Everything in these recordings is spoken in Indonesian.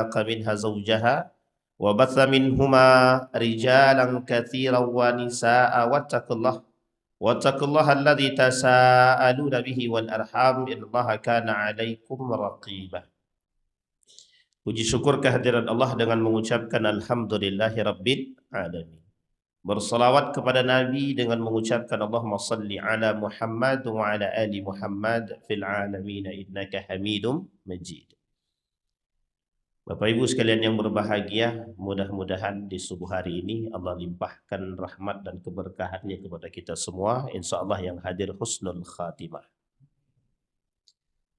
منها زوجها وبث منهما رجالا كثيرا ونساء واتقوا الله الذي تساءلون به والأرحام إن الله كان عليكم رقيبا. Puji syukur kehadiran Allah dengan mengucapkan alhamdulillahi rabbil alamin. Bersalawat kepada Nabi dengan mengucapkan Allahumma salli ala Muhammad wa ala ali Muhammad fil alamin innaka Hamidum Majid. Bapak Ibu sekalian yang berbahagia, mudah-mudahan di subuh hari ini Allah limpahkan rahmat dan keberkahannya kepada kita semua. Insya Allah yang hadir husnul khatimah.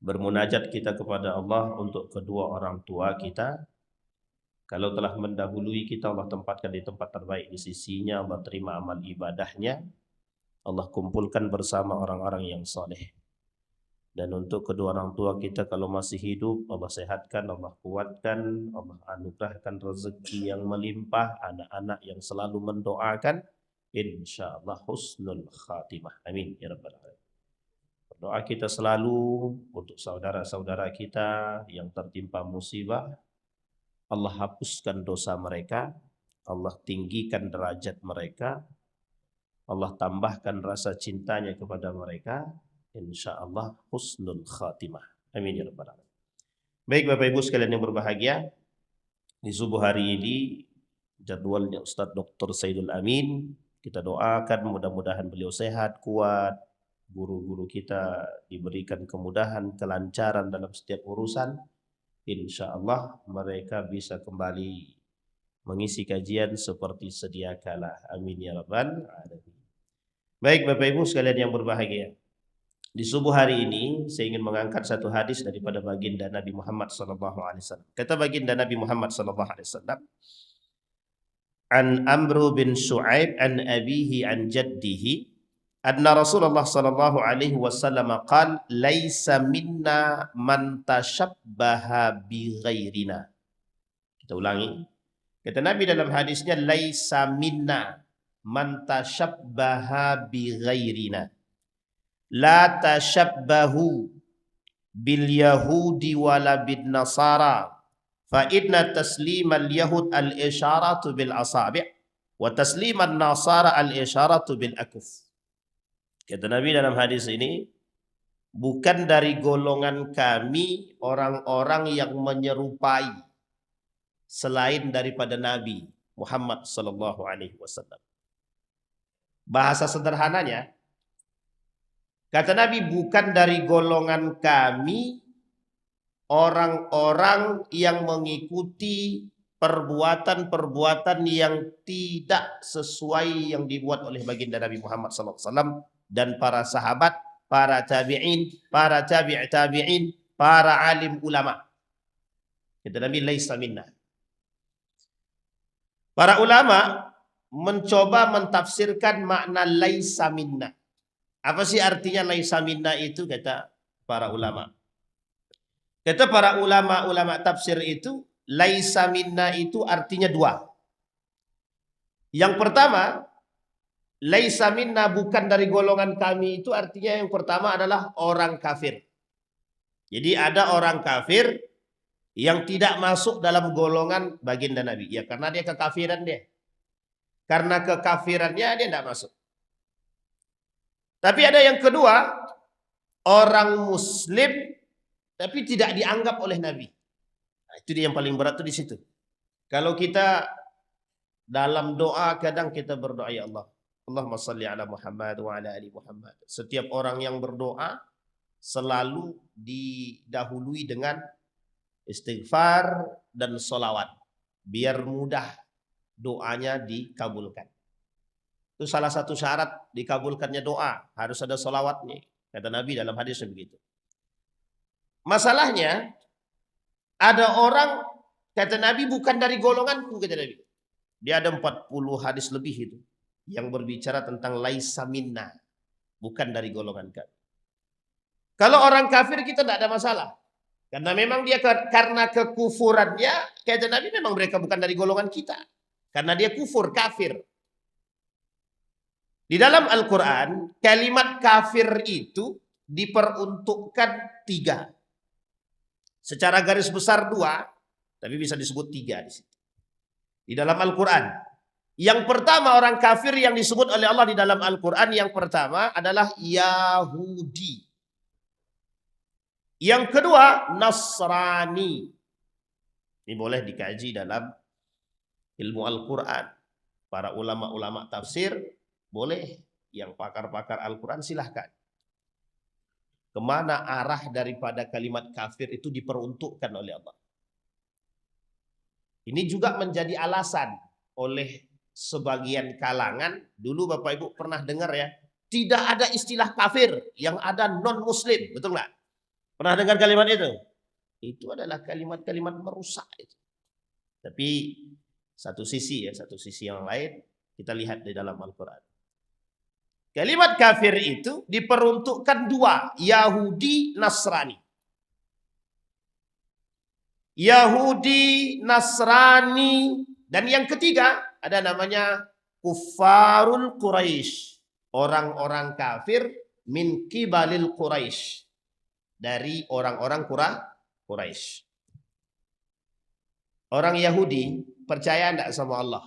Bermunajat kita kepada Allah untuk kedua orang tua kita. Kalau telah mendahului kita, Allah tempatkan di tempat terbaik di sisinya. Allah terima amal ibadahnya. Allah kumpulkan bersama orang-orang yang saleh. Dan untuk kedua orang tua kita kalau masih hidup, Allah sehatkan, Allah kuatkan, Allah anugerahkan rezeki yang melimpah, anak-anak yang selalu mendoakan, insyaallah husnul khatimah. Amin ya rabbal alamin. Berdoa kita selalu untuk saudara-saudara kita yang tertimpa musibah, Allah hapuskan dosa mereka, Allah tinggikan derajat mereka, Allah tambahkan rasa cintanya kepada mereka. InsyaAllah husnul khatimah. Amin ya rabbal alamin. Baik Bapak Ibu sekalian yang berbahagia, di subuh hari ini jadwalnya Ustadz Dr. Saidul Amin. Kita doakan mudah-mudahan beliau sehat, kuat, guru-guru kita diberikan kemudahan, kelancaran dalam setiap urusan. InsyaAllah mereka bisa kembali mengisi kajian seperti sedia kala. Amin ya rabbal alamin. Baik Bapak Ibu sekalian yang berbahagia, di subuh hari ini saya ingin mengangkat satu hadis daripada baginda Nabi Muhammad SAW. Kata baginda Nabi Muhammad SAW, An Amru bin Shu'aib an abihi an jaddihi anna Rasulullah SAW qala laisa minna man tashabbaha bi ghairina. Kita ulangi. Kata Nabi dalam hadisnya, laisa minna man tashabbaha bi ghairina. La tashabbahu bil yahudi wala bin nasara fa inna taslimal yahud al isharatu bil asabi' wa tasliman nasara al isharatu bil akuf. Kata Nabi dalam hadis ini, bukan dari golongan kami orang-orang yang menyerupai selain daripada Nabi Muhammad sallallahu alaihi wasallam. Bahasa sederhananya, kata Nabi, bukan dari golongan kami orang-orang yang mengikuti perbuatan-perbuatan yang tidak sesuai yang dibuat oleh baginda Nabi Muhammad SAW dan para sahabat, para tabi'in, para tabi'in, para alim ulama. Kata Nabi, laisa minna. Para ulama mencoba mentafsirkan makna laisa minna. Apa sih artinya laisa minna itu, kata para ulama? Kata para ulama tafsir itu, laisa minna itu artinya dua. Yang pertama, laisa minna bukan dari golongan kami itu artinya yang pertama adalah orang kafir. Jadi ada orang kafir yang tidak masuk dalam golongan baginda Nabi. Ya karena dia kekafiran dia. Karena kekafirannya dia tidak masuk. Tapi ada yang kedua, orang muslim tapi tidak dianggap oleh Nabi. Nah, itu dia yang paling berat tuh di situ. Kalau kita dalam doa kadang kita berdoa, ya Allah, Allahumma salli ala Muhammad wa ala ali Muhammad. Setiap orang yang berdoa selalu didahului dengan istighfar dan sholawat biar mudah doanya dikabulkan. Itu salah satu syarat dikabulkannya doa, harus ada sholawatnya. Kata Nabi dalam hadisnya begitu. Masalahnya, ada orang, kata Nabi, bukan dari golonganku, kata Nabi. Dia ada 40 hadis lebih itu yang berbicara tentang laisa minna, bukan dari golongan kami. Kalau orang kafir kita tidak ada masalah. Karena memang dia karena kekufurannya, kata Nabi, memang mereka bukan dari golongan kita. Karena dia kufur, kafir. Di dalam Al-Quran, kalimat kafir itu diperuntukkan 3. Secara garis besar 2. Tapi bisa disebut 3 di situ. Di dalam Al-Quran. Yang pertama orang kafir yang disebut oleh Allah di dalam Al-Quran, yang pertama adalah Yahudi. Yang kedua Nasrani. Ini boleh dikaji dalam ilmu Al-Quran. Para ulama-ulama tafsir boleh, yang pakar-pakar Al-Quran silahkan. Kemana arah daripada kalimat kafir itu diperuntukkan oleh Allah. Ini juga menjadi alasan oleh sebagian kalangan. Dulu Bapak Ibu pernah dengar ya, tidak ada istilah kafir, yang ada non-muslim, betul nggak? Pernah dengar kalimat itu? Itu adalah kalimat-kalimat merusak itu. Tapi satu sisi yang lain kita lihat di dalam Al-Quran. Kalimat kafir itu diperuntukkan 2, Yahudi, Nasrani. Yahudi, Nasrani, dan yang ketiga ada namanya Kuffarul Quraisy, orang-orang kafir min kibalil Quraisy, dari orang-orang Quraisy. Orang Yahudi percaya enggak sama Allah?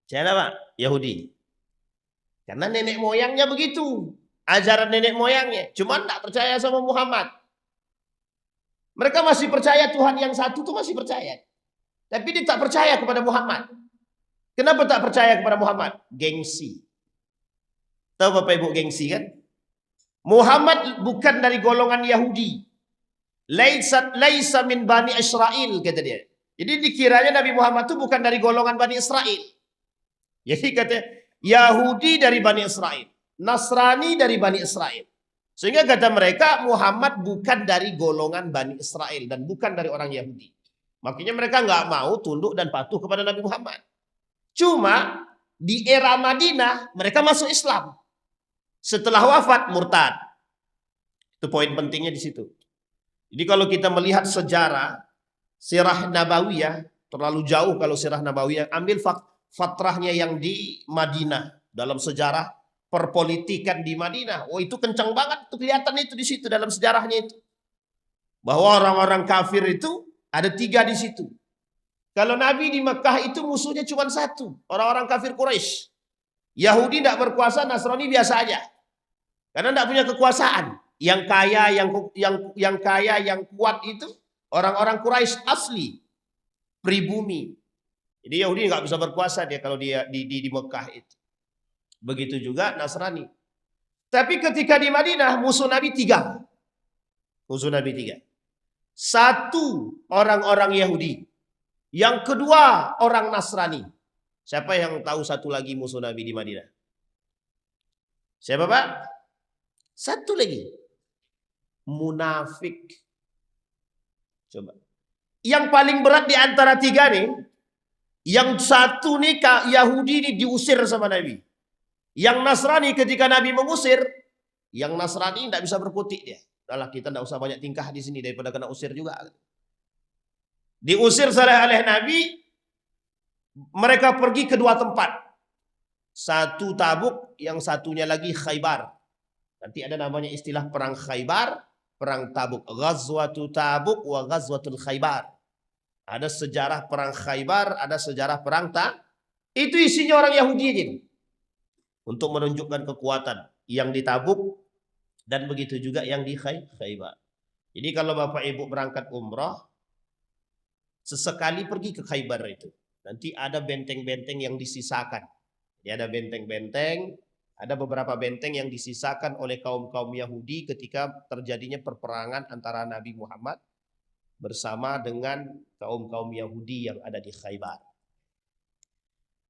Percaya Pak? Yahudi. Karena nenek moyangnya begitu, ajaran nenek moyangnya, cuman enggak percaya sama Muhammad. Mereka masih percaya Tuhan yang satu itu masih percaya. Tapi dia tak percaya kepada Muhammad. Kenapa tak percaya kepada Muhammad? Gengsi. Tahu Bapak Ibu gengsi kan? Muhammad bukan dari golongan Yahudi. Laisa min Bani Israel, kata dia. Jadi dikiranya Nabi Muhammad itu bukan dari golongan Bani Israel. Jadi kata Yahudi dari Bani Israel, Nasrani dari Bani Israel. Sehingga kata mereka Muhammad bukan dari golongan Bani Israel dan bukan dari orang Yahudi. Makanya mereka nggak mau tunduk dan patuh kepada Nabi Muhammad. Cuma di era Madinah mereka masuk Islam. Setelah wafat murtad. Itu poin pentingnya di situ. Jadi kalau kita melihat sejarah sirah Nabawiyah, terlalu jauh kalau sirah Nabawiyah, ambil fatrahnya yang di Madinah dalam sejarah perpolitikan di Madinah. Oh itu kencang banget, itu kelihatan itu di situ dalam sejarahnya itu. Bahwa orang-orang kafir itu ada 3 di situ. Kalau Nabi di Mekah itu musuhnya cuma 1, orang-orang kafir Quraisy. Yahudi tidak berkuasa, Nasrani biasa aja. Karena tidak punya kekuasaan. Yang kaya, yang kuat itu orang-orang Quraisy asli, pribumi. Jadi Yahudi nggak bisa berkuasa dia kalau dia di Mekah itu. Begitu juga Nasrani. Tapi ketika di Madinah musuh Nabi 3. Musuh Nabi 3. 1 orang-orang Yahudi. Yang kedua orang Nasrani. Siapa yang tahu 1 lagi musuh Nabi di Madinah? Siapa Pak? 1 lagi. Munafik. Coba. Yang paling berat di antara 3 nih. Yang 1 nih Yahudi ini diusir sama Nabi. Yang Nasrani ketika Nabi mengusir, yang Nasrani tidak bisa berkutik dia. Udahlah kita tidak usah banyak tingkah di sini daripada kena usir juga. Diusir oleh Nabi, mereka pergi ke 2 tempat. 1 Tabuk, yang satunya lagi Khaybar. Nanti ada namanya istilah perang Khaybar, perang Tabuk. Ghazwatu Tabuk wa Ghazwatul Khaybar. Ada sejarah perang Khaybar, ada sejarah perang Itu isinya orang Yahudi aja. Untuk menunjukkan kekuatan yang di Tabuk dan begitu juga yang di Khaybar. Jadi kalau Bapak Ibu berangkat umrah, sesekali pergi ke Khaybar itu. Nanti ada benteng-benteng yang disisakan. Jadi ada benteng-benteng, ada beberapa benteng yang disisakan oleh kaum-kaum Yahudi ketika terjadinya perperangan antara Nabi Muhammad bersama dengan kaum-kaum Yahudi yang ada di Khaybar.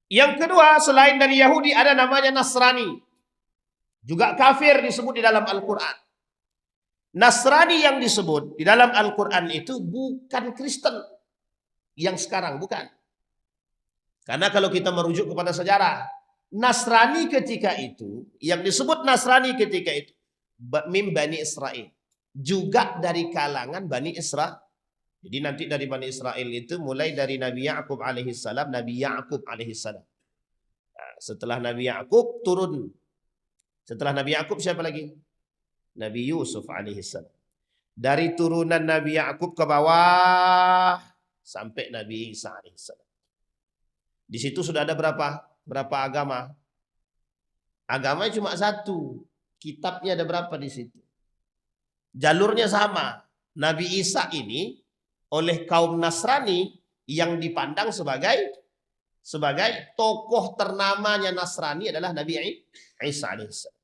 Yang kedua, selain dari Yahudi ada namanya Nasrani. Juga kafir disebut di dalam Al-Quran. Nasrani yang disebut di dalam Al-Quran itu bukan Kristen yang sekarang, bukan. Karena kalau kita merujuk kepada sejarah, Nasrani ketika itu, yang disebut Nasrani ketika itu, min Bani Israel. Juga dari kalangan Bani Israel. Jadi nanti dari Bani Israel itu mulai dari Nabi Ya'qub alaihissalam, Nabi Ya'qub alaihissalam. Nah, setelah Nabi Ya'qub turun. Setelah Nabi Ya'qub siapa lagi? Nabi Yusuf alaihissalam. Dari turunan Nabi Yakub ke bawah sampai Nabi Isa alaihissalam. Di situ sudah ada berapa agama? Agamanya cuma satu. Kitabnya ada berapa di situ? Jalurnya sama. Nabi Isa ini oleh kaum Nasrani yang dipandang sebagai tokoh ternamanya Nasrani adalah Nabi Isa alaihissalam.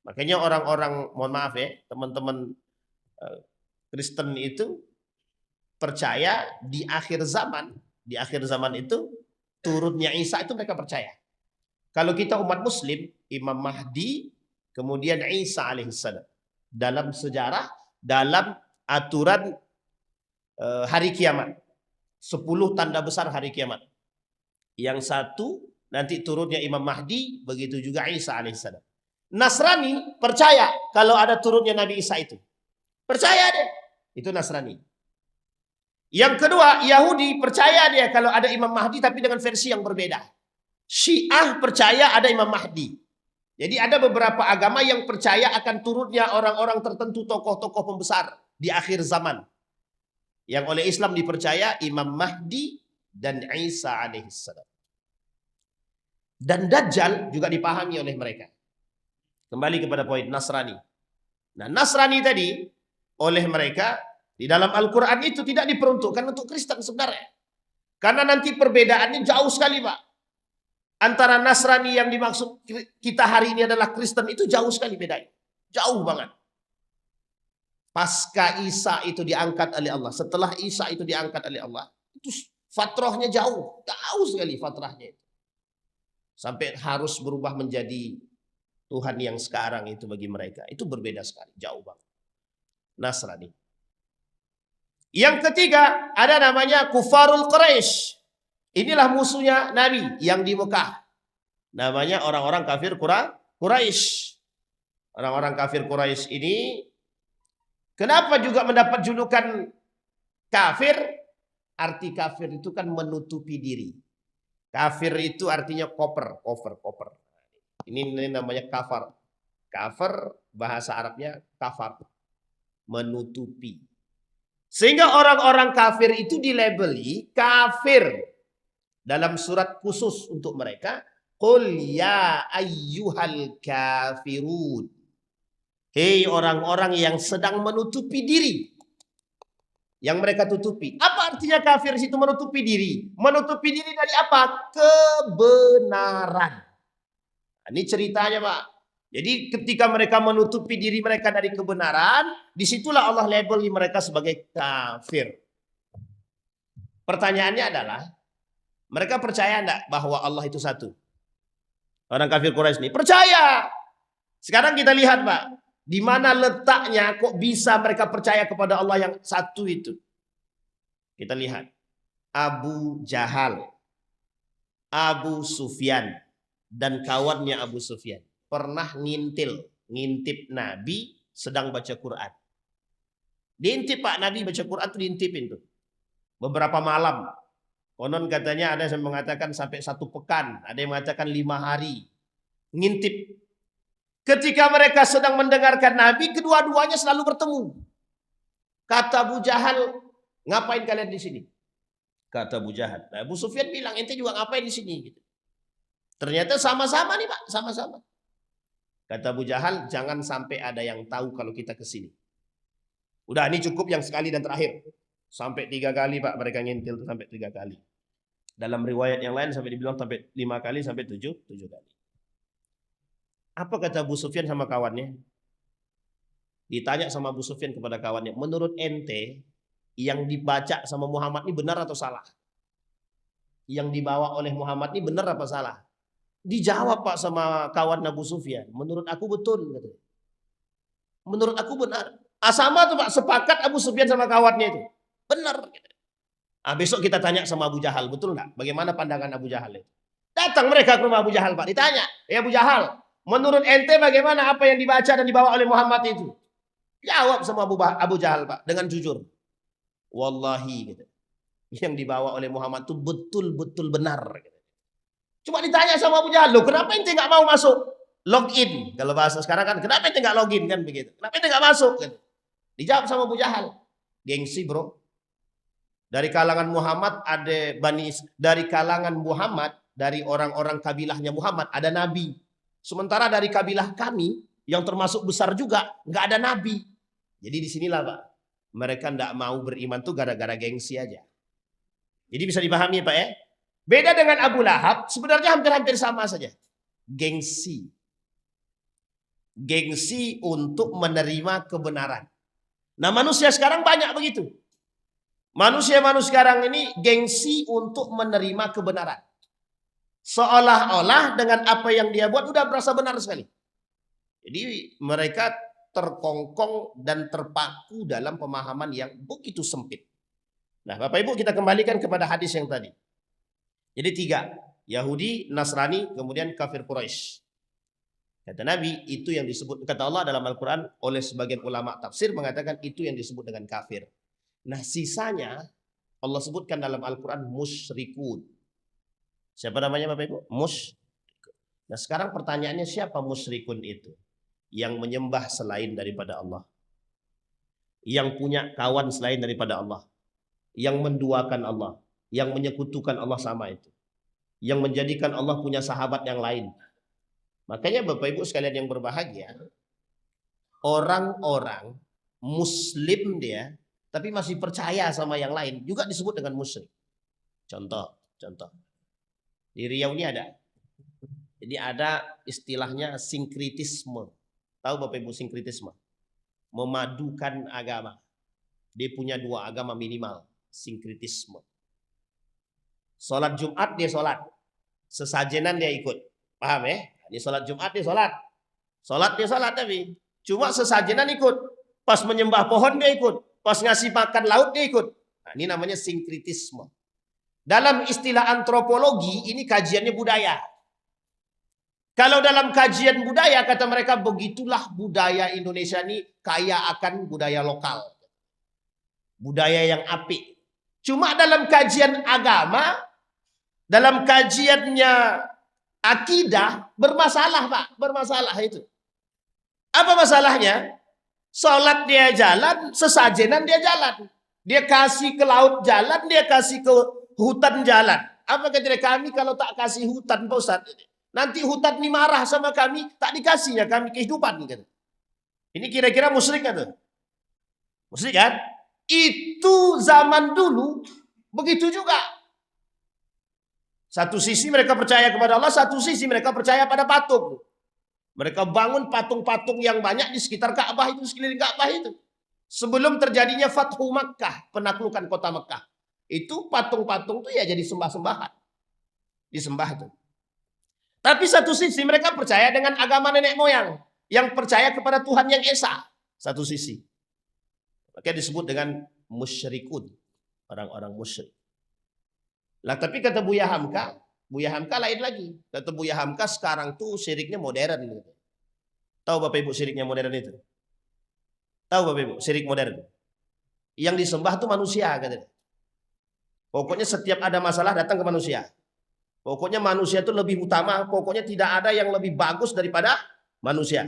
Makanya orang-orang, mohon maaf ya, teman-teman Kristen itu percaya di akhir zaman itu turunnya Isa itu mereka percaya. Kalau kita umat Muslim, Imam Mahdi, kemudian Isa alaihissalam. Dalam sejarah, dalam aturan hari kiamat, 10 tanda besar hari kiamat. Yang satu nanti turunnya Imam Mahdi, begitu juga Isa alaihissalam. Nasrani percaya kalau ada turunnya Nabi Isa itu. Percaya deh. Itu Nasrani. Yang kedua, Yahudi percaya dia kalau ada Imam Mahdi tapi dengan versi yang berbeda. Syiah percaya ada Imam Mahdi. Jadi ada beberapa agama yang percaya akan turunnya orang-orang tertentu, tokoh-tokoh pembesar di akhir zaman. Yang oleh Islam dipercaya Imam Mahdi dan Isa alaihissalam. Dan Dajjal juga dipahami oleh mereka. Kembali kepada poin Nasrani. Nah, Nasrani tadi oleh mereka di dalam Al-Quran itu tidak diperuntukkan untuk Kristen sebenarnya. Karena nanti perbedaannya jauh sekali, Pak. Antara Nasrani yang dimaksud kita hari ini adalah Kristen itu jauh sekali bedanya. Jauh banget. Pasca Isa itu diangkat oleh Allah. Setelah Isa itu diangkat oleh Allah. Itu fatrahnya jauh. Jauh sekali fatrahnya. Sampai harus berubah menjadi Tuhan yang sekarang itu bagi mereka. Itu berbeda sekali. Jauh banget. Nasrani. Yang ketiga ada namanya Kufarul Quraisy. Inilah musuhnya Nabi yang di Mekah. Namanya orang-orang kafir Quraisy. Orang-orang kafir Quraisy ini kenapa juga mendapat julukan kafir? Arti kafir itu kan menutupi diri. Kafir itu artinya koper. Ini namanya kafar. Kafir bahasa Arabnya kafar. Menutupi. Sehingga orang-orang kafir itu dilabeli kafir. Dalam surat khusus untuk mereka. Qul ya ayyuhal kafirun. Hei orang-orang yang sedang menutupi diri. Yang mereka tutupi. Apa artinya kafir situ menutupi diri? Menutupi diri dari apa? Kebenaran. Ini ceritanya, Pak. Jadi ketika mereka menutupi diri mereka dari kebenaran, disitulah Allah labeli mereka sebagai kafir. Pertanyaannya adalah, mereka percaya enggak bahwa Allah itu satu? Orang kafir Quraisy ini percaya. Sekarang kita lihat, Pak, di mana letaknya kok bisa mereka percaya kepada Allah yang satu itu? Kita lihat. Abu Jahal, Abu Sufyan, dan kawannya Abu Sufyan pernah ngintip Nabi sedang baca Quran. Diintip, Pak, Nabi baca Quran tuh diintipin tuh. Beberapa malam. Konon katanya ada yang mengatakan sampai 1 pekan. Ada yang mengatakan 5 hari. Ngintip. Ketika mereka sedang mendengarkan Nabi, kedua-duanya selalu bertemu. Kata Abu Jahal, ngapain kalian di sini? Kata Abu Jahal. Nah, Abu Sufyan bilang, ente juga ngapain di sini? Gitu. Ternyata sama-sama nih, Pak, sama-sama. Kata Abu Jahal, jangan sampai ada yang tahu kalau kita ke sini. Udah, ini cukup yang sekali dan terakhir. Sampai 3 kali, Pak, mereka ngintil sampai 3 kali. Dalam riwayat yang lain sampai dibilang sampai 5 kali sampai 7 kali. Apa kata Abu Sufyan sama kawannya? Ditanya sama Abu Sufyan kepada kawannya, menurut ente yang dibaca sama Muhammad ini benar atau salah? Yang dibawa oleh Muhammad ini benar apa salah? Dijawab, Pak, sama kawan Abu Sufyan, menurut aku betul, katanya. Menurut aku benar. Sama tuh, Pak, sepakat Abu Sufyan sama kawannya itu. Benar. Besok kita tanya sama Abu Jahal, betul nggak? Bagaimana pandangan Abu Jahal itu? Datang mereka ke rumah Abu Jahal, Pak, ditanya, ya Abu Jahal, menurut ente bagaimana apa yang dibaca dan dibawa oleh Muhammad itu? Jawab sama Abu Jahal, Pak, dengan jujur. Wallahi, gitu. Yang dibawa oleh Muhammad itu betul-betul benar. Gitu. Cuma ditanya sama Abu Jahal, loh kenapa ente nggak mau masuk? Login. Kalau bahasa sekarang kan, kenapa ente nggak login kan begitu? Kenapa ente nggak masuk? Gitu. Dijawab sama Abu Jahal. Gengsi bro. Dari kalangan Muhammad ada dari kalangan Muhammad, dari orang-orang kabilahnya Muhammad ada nabi. Sementara dari kabilah kami yang termasuk besar juga nggak ada nabi. Jadi disinilah Pak, mereka nggak mau beriman tuh gara-gara gengsi aja. Jadi bisa dipahami Pak ya. Beda dengan Abu Lahab, sebenarnya hampir-hampir sama saja. Gengsi. Gengsi untuk menerima kebenaran. Nah manusia sekarang banyak begitu. Manusia-manusia sekarang ini gengsi untuk menerima kebenaran. Seolah-olah dengan apa yang dia buat udah berasa benar sekali. Jadi mereka terkongkong dan terpaku dalam pemahaman yang begitu sempit. Nah Bapak Ibu kita kembalikan kepada hadis yang tadi. Jadi 3. Yahudi, Nasrani, kemudian kafir Quraisy. Kata Nabi itu yang disebut, kata Allah dalam Al-Quran oleh sebagian ulama tafsir mengatakan itu yang disebut dengan kafir. Nah sisanya Allah sebutkan dalam Al-Quran musyrikun. Siapa namanya Bapak Ibu? Nah sekarang pertanyaannya siapa musyrikun itu? Yang menyembah selain daripada Allah. Yang punya kawan selain daripada Allah. Yang menduakan Allah. Yang menyekutukan Allah sama itu. Yang menjadikan Allah punya sahabat yang lain. Makanya Bapak Ibu sekalian yang berbahagia. Orang-orang Muslim dia. Tapi masih percaya sama yang lain. Juga disebut dengan musyrik. Contoh. Di Riau ini ada. Jadi ada istilahnya sinkritisme. Tahu Bapak Ibu sinkritisme? Memadukan agama. Dia punya 2 agama minimal. Sinkritisme. Sholat Jumat dia sholat. Sesajenan dia ikut. Paham ya? Ini sholat Jumat dia sholat. Sholat dia sholat tapi. Cuma sesajenan ikut. Pas menyembah pohon dia ikut. Pas ngasih makan laut dia ikut. Nah, ini namanya sinkritisme. Dalam istilah antropologi ini kajiannya budaya. Kalau dalam kajian budaya kata mereka begitulah budaya Indonesia ini kaya akan budaya lokal. Budaya yang apik. Cuma dalam kajian agama, dalam kajiannya akidah bermasalah Pak. Bermasalah itu. Apa masalahnya? Sholat dia jalan, sesajenan dia jalan. Dia kasih ke laut jalan, dia kasih ke hutan jalan. Apa kata kami kalau tak kasih hutan Pak Ustaz? Nanti hutan ini marah sama kami, tak dikasihnya kami kehidupan. Ini kira-kira musyrik kan? Musyrik kan? Itu zaman dulu begitu juga. Satu sisi mereka percaya kepada Allah, satu sisi mereka percaya pada patung. Mereka bangun patung-patung yang banyak di sekitar Ka'bah itu, sekeliling Ka'bah itu. Sebelum terjadinya Fathu Makkah, penaklukan kota Makkah. Itu patung-patung itu ya jadi sembah-sembahan. Disembah itu. Tapi satu sisi mereka percaya dengan agama nenek moyang. Yang percaya kepada Tuhan yang Esa. Satu sisi. Makanya disebut dengan musyrikun. Orang-orang musyrik. Lah tapi kata Buya Hamka lain lagi. Kata Buya Hamka sekarang tuh syiriknya modern. Tahu Bapak Ibu syiriknya modern itu? Tahu Bapak Ibu syirik modern? Yang disembah tuh manusia katanya. Pokoknya setiap ada masalah datang ke manusia. Pokoknya manusia itu lebih utama. Pokoknya tidak ada yang lebih bagus daripada manusia.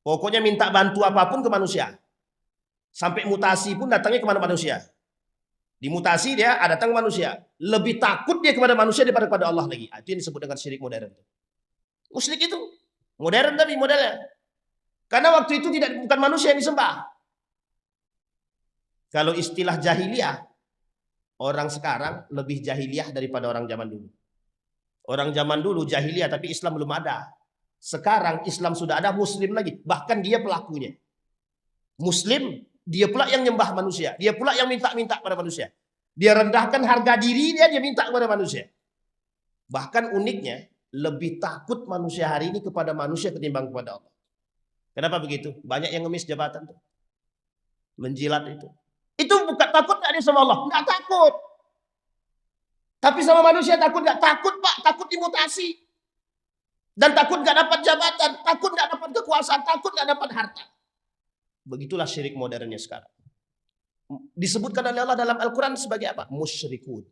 Pokoknya minta bantu apapun ke manusia. Sampai mutasi pun datangnya kepada manusia. Dimutasi dia datang ke manusia. Lebih takut dia kepada manusia daripada kepada Allah lagi. Itu yang disebut dengan syirik modern. Musyrik itu modern tapi modelnya. Karena waktu itu bukan manusia yang disembah. Kalau istilah jahiliyah, orang sekarang lebih jahiliyah daripada orang zaman dulu. Orang zaman dulu jahiliyah tapi Islam belum ada. Sekarang Islam sudah ada, Muslim lagi. Bahkan dia pelakunya. Muslim, dia pula yang nyembah manusia. Dia pula yang minta-minta pada manusia. Dia rendahkan harga diri dia minta kepada manusia. Bahkan uniknya, lebih takut manusia hari ini kepada manusia ketimbang kepada Allah. Kenapa begitu? Banyak yang ngemis jabatan tuh. Menjilat itu. Itu bukan takut gak dia sama Allah? Enggak takut. Tapi sama manusia takut gak? Takut Pak, takut dimutasi. Dan takut gak dapat jabatan, takut gak dapat kekuasaan, takut gak dapat harta. Begitulah syirik modernnya sekarang. Disebutkan oleh Allah dalam Al-Quran sebagai apa? Musyrikun.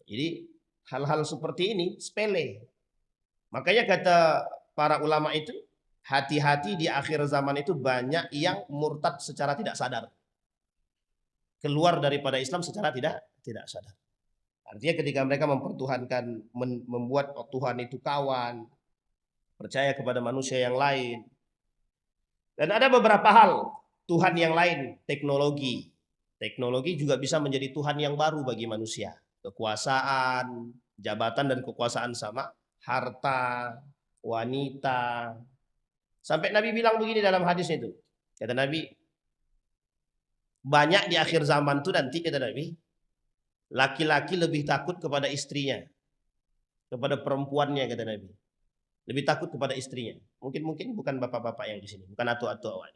Jadi hal-hal seperti ini sepele. Makanya kata para ulama itu, hati-hati di akhir zaman itu banyak yang murtad secara tidak sadar. Keluar daripada Islam secara tidak sadar. Artinya ketika mereka mempertuhankan, membuat Tuhan itu kawan, percaya kepada manusia yang lain. Dan ada beberapa hal Tuhan yang lain, teknologi. Teknologi juga bisa menjadi Tuhan yang baru bagi manusia. Kekuasaan, jabatan dan kekuasaan sama, harta, wanita. Sampai Nabi bilang begini dalam hadis itu. Kata Nabi, banyak di akhir zaman itu nanti, kata Nabi, laki-laki lebih takut kepada istrinya, kepada perempuannya, kata Nabi. Lebih takut kepada istrinya. Mungkin bukan bapak-bapak yang di sini, bukan atu-atu awal.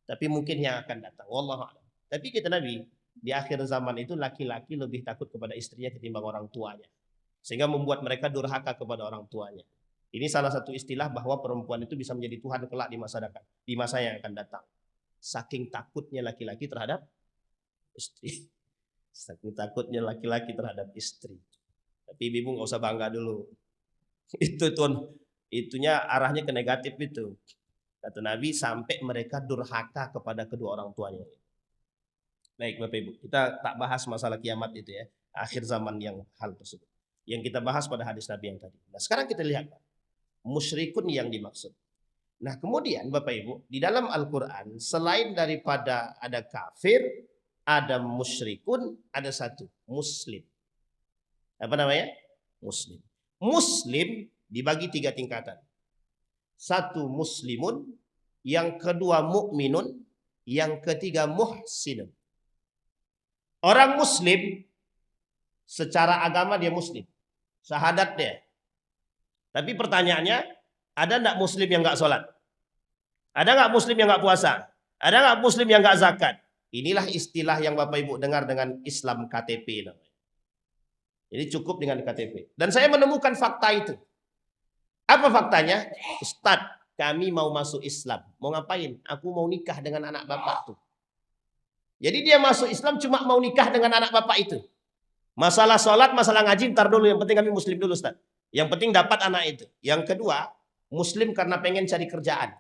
Tapi mungkin yang akan datang. Wallahu a'lam. Tapi kata Nabi, di akhir zaman itu laki-laki lebih takut kepada istrinya ketimbang orang tuanya. Sehingga membuat mereka durhaka kepada orang tuanya. Ini salah satu istilah bahwa perempuan itu bisa menjadi Tuhan kelak di masa yang akan datang. Saking takutnya laki-laki terhadap istri. Saking takutnya laki-laki terhadap istri. Tapi ibu nggak usah bangga dulu. Itu tuh, itunya arahnya ke negatif itu. Kata Nabi, sampai mereka durhaka kepada kedua orang tuanya. Baik Bapak Ibu, kita tak bahas masalah kiamat itu ya, akhir zaman yang hal tersebut. Yang kita bahas pada hadis Nabi yang tadi. Nah sekarang kita lihat musyrikun yang dimaksud. Nah kemudian Bapak Ibu, di dalam Al-Quran selain daripada ada kafir, ada musyrikun, ada satu muslim. Apa namanya? Muslim. Muslim dibagi 3 tingkatan. Satu muslimun, yang kedua mukminun, yang ketiga muhsinun. Orang muslim secara agama dia muslim, syahadat dia. Tapi pertanyaannya, ada enggak muslim yang enggak sholat? Ada enggak muslim yang enggak puasa? Ada enggak muslim yang enggak zakat? Inilah istilah yang Bapak Ibu dengar dengan Islam KTP namanya. Jadi cukup dengan KTP. Dan saya menemukan fakta itu. Apa faktanya? Ustadz, kami mau masuk Islam. Mau ngapain? Aku mau nikah dengan anak bapak tuh. Jadi dia masuk Islam cuma mau nikah dengan anak bapak itu. Masalah sholat, masalah ngaji, ntar dulu. Yang penting kami muslim dulu Ustadz. Yang penting dapat anak itu. Yang kedua, muslim karena pengen cari kerjaan.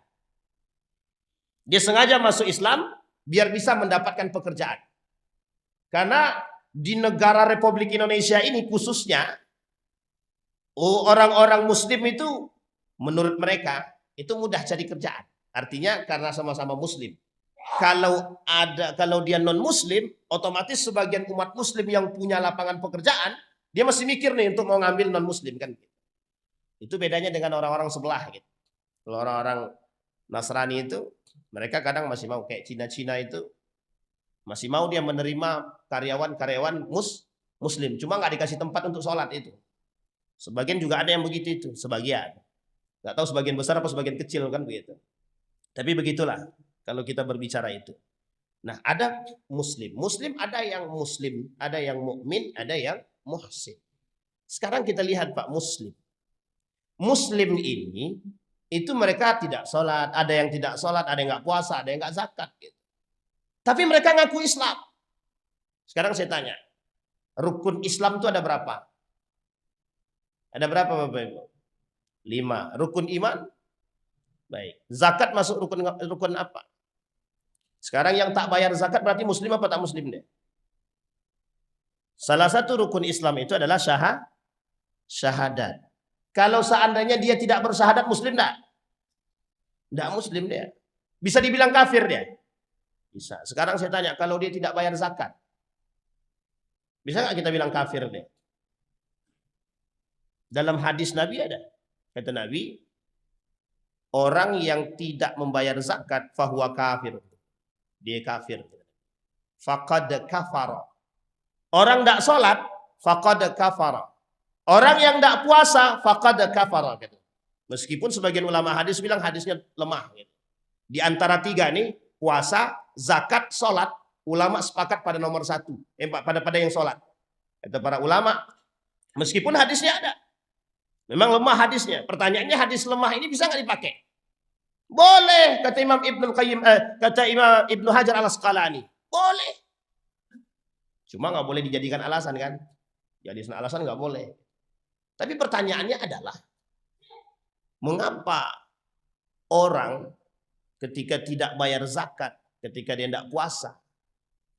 Dia sengaja masuk Islam biar bisa mendapatkan pekerjaan. Karena di negara Republik Indonesia ini khususnya, orang-orang muslim itu menurut mereka itu mudah cari kerjaan. Artinya karena sama-sama muslim. Kalau dia non muslim, otomatis sebagian umat muslim yang punya lapangan pekerjaan, dia masih mikir nih untuk mau ngambil non muslim kan. Itu bedanya dengan orang-orang sebelah gitu. Kalau orang-orang Nasrani itu mereka kadang masih mau, kayak Cina-Cina itu masih mau dia menerima karyawan-karyawan muslim, cuma nggak dikasih tempat untuk sholat itu. Sebagian juga ada yang begitu itu, sebagian. Nggak tahu sebagian besar apa sebagian kecil kan begitu. Tapi begitulah kalau kita berbicara itu. Nah, ada muslim. Muslim ada yang muslim, ada yang mukmin, ada yang muhsin. Sekarang kita lihat Pak muslim. Muslim ini itu mereka tidak sholat, ada yang tidak sholat, ada yang nggak puasa, ada yang nggak zakat. Gitu. Tapi mereka ngaku Islam. Sekarang saya tanya, rukun Islam itu ada berapa? Ada berapa Bapak Ibu? 5. Rukun iman? Baik. Zakat masuk rukun apa? Sekarang yang tak bayar zakat berarti muslim apa tak muslim deh? Salah satu rukun Islam itu adalah syahadat. Kalau seandainya dia tidak bersyahadat muslim enggak? Enggak muslim dia. Bisa dibilang kafir dia? Bisa. Sekarang saya tanya, kalau dia tidak bayar zakat, bisa enggak kita bilang kafir dia? Dalam hadis Nabi ada. Kata Nabi, orang yang tidak membayar zakat fahuwa kafir. Dia kafir. Faqad kafara. Orang tidak sholat, faqad kafara. Orang yang tidak puasa, faqad kafara. Meskipun sebagian ulama hadis bilang hadisnya lemah. Di antara 3 nih, puasa, zakat, sholat, ulama sepakat pada nomor 1. Pada yang sholat. Kata para ulama, meskipun hadisnya ada. Memang lemah hadisnya. Pertanyaannya hadis lemah ini bisa nggak dipakai? Boleh, kata Imam Ibnu Qayyim, kata Imam Ibnu Hajar Al-Asqalani. Boleh. Cuma nggak boleh dijadikan alasan kan? Jadi alasan nggak boleh. Tapi pertanyaannya adalah, mengapa orang ketika tidak bayar zakat, ketika dia tidak puasa,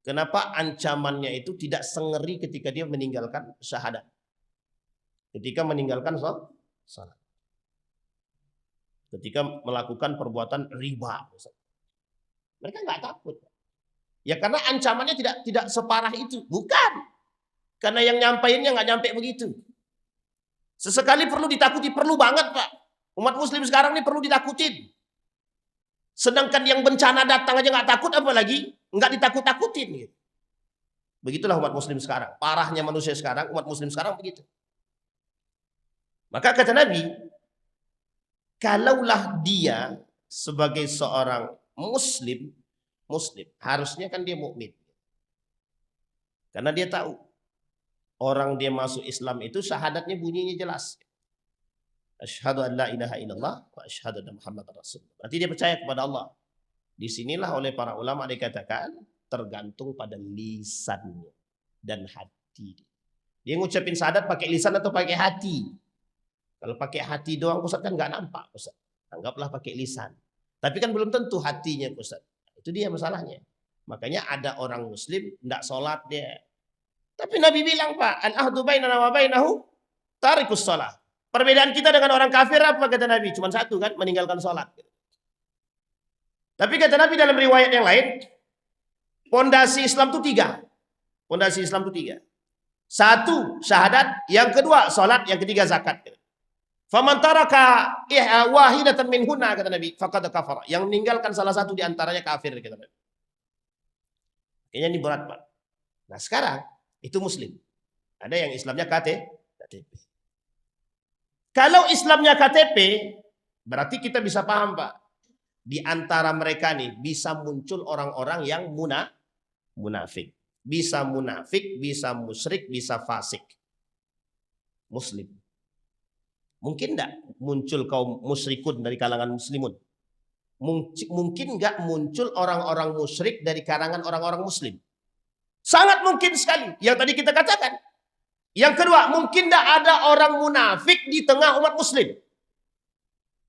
kenapa ancamannya itu tidak sengeri ketika dia meninggalkan syahadat, ketika meninggalkan salat, ketika melakukan perbuatan riba, mereka nggak takut. Ya karena ancamannya tidak separah itu, bukan karena yang nyampainya nggak nyampe begitu. Sesekali perlu ditakuti, perlu banget Pak. Umat muslim sekarang ini perlu ditakutin. Sedangkan yang bencana datang aja nggak takut, apalagi nggak ditakut-takutin. Begitulah umat muslim sekarang. Parahnya manusia sekarang, umat muslim sekarang begitu. Maka kata Nabi, kalaulah dia sebagai seorang muslim, harusnya kan dia mukmin. Karena dia tahu orang dia masuk Islam itu syahadatnya bunyinya jelas. Asyhadu an la ilaha illallah wa asyhadu anna Muhammadar Rasulullah. Berarti dia percaya kepada Allah. Disinilah oleh para ulama dikatakan tergantung pada lisannya dan hati. Dia ngucapin syahadat pakai lisan atau pakai hati? Kalau pakai hati doang Ustaz kan nggak nampak Ustaz. Anggaplah pakai lisan. Tapi kan belum tentu hatinya Ustaz. Itu dia masalahnya. Makanya ada orang muslim tidak sholat dia. Tapi Nabi bilang Pak, al-ahdu bainana wa bainahu tarikus shalah. Perbedaan kita dengan orang kafir apa kata Nabi? Cuma satu kan, meninggalkan sholat. Tapi kata Nabi dalam riwayat yang lain, pondasi Islam itu 3. Pondasi Islam itu 3. 1, syahadat. Yang kedua, sholat. Yang ketiga, zakat. Faman taraka wahidatan minhunna kata Nabi, faqad kafara. Yang meninggalkan salah satu di antaranya kafir kata Nabi. Kayaknya ini berat Pak. Nah sekarang itu muslim. Ada yang Islamnya KTP. Kalau Islamnya KTP, berarti kita bisa paham Pak. Di antara mereka nih bisa muncul orang-orang yang munafik. Bisa munafik, bisa musyrik, bisa fasik. Muslim. Mungkin enggak muncul kaum musyrikun dari kalangan muslimun? Mungkin enggak muncul orang-orang musyrik dari kalangan orang-orang muslim? Sangat mungkin sekali. Yang tadi kita katakan. Yang kedua, mungkin tidak ada orang munafik di tengah umat muslim.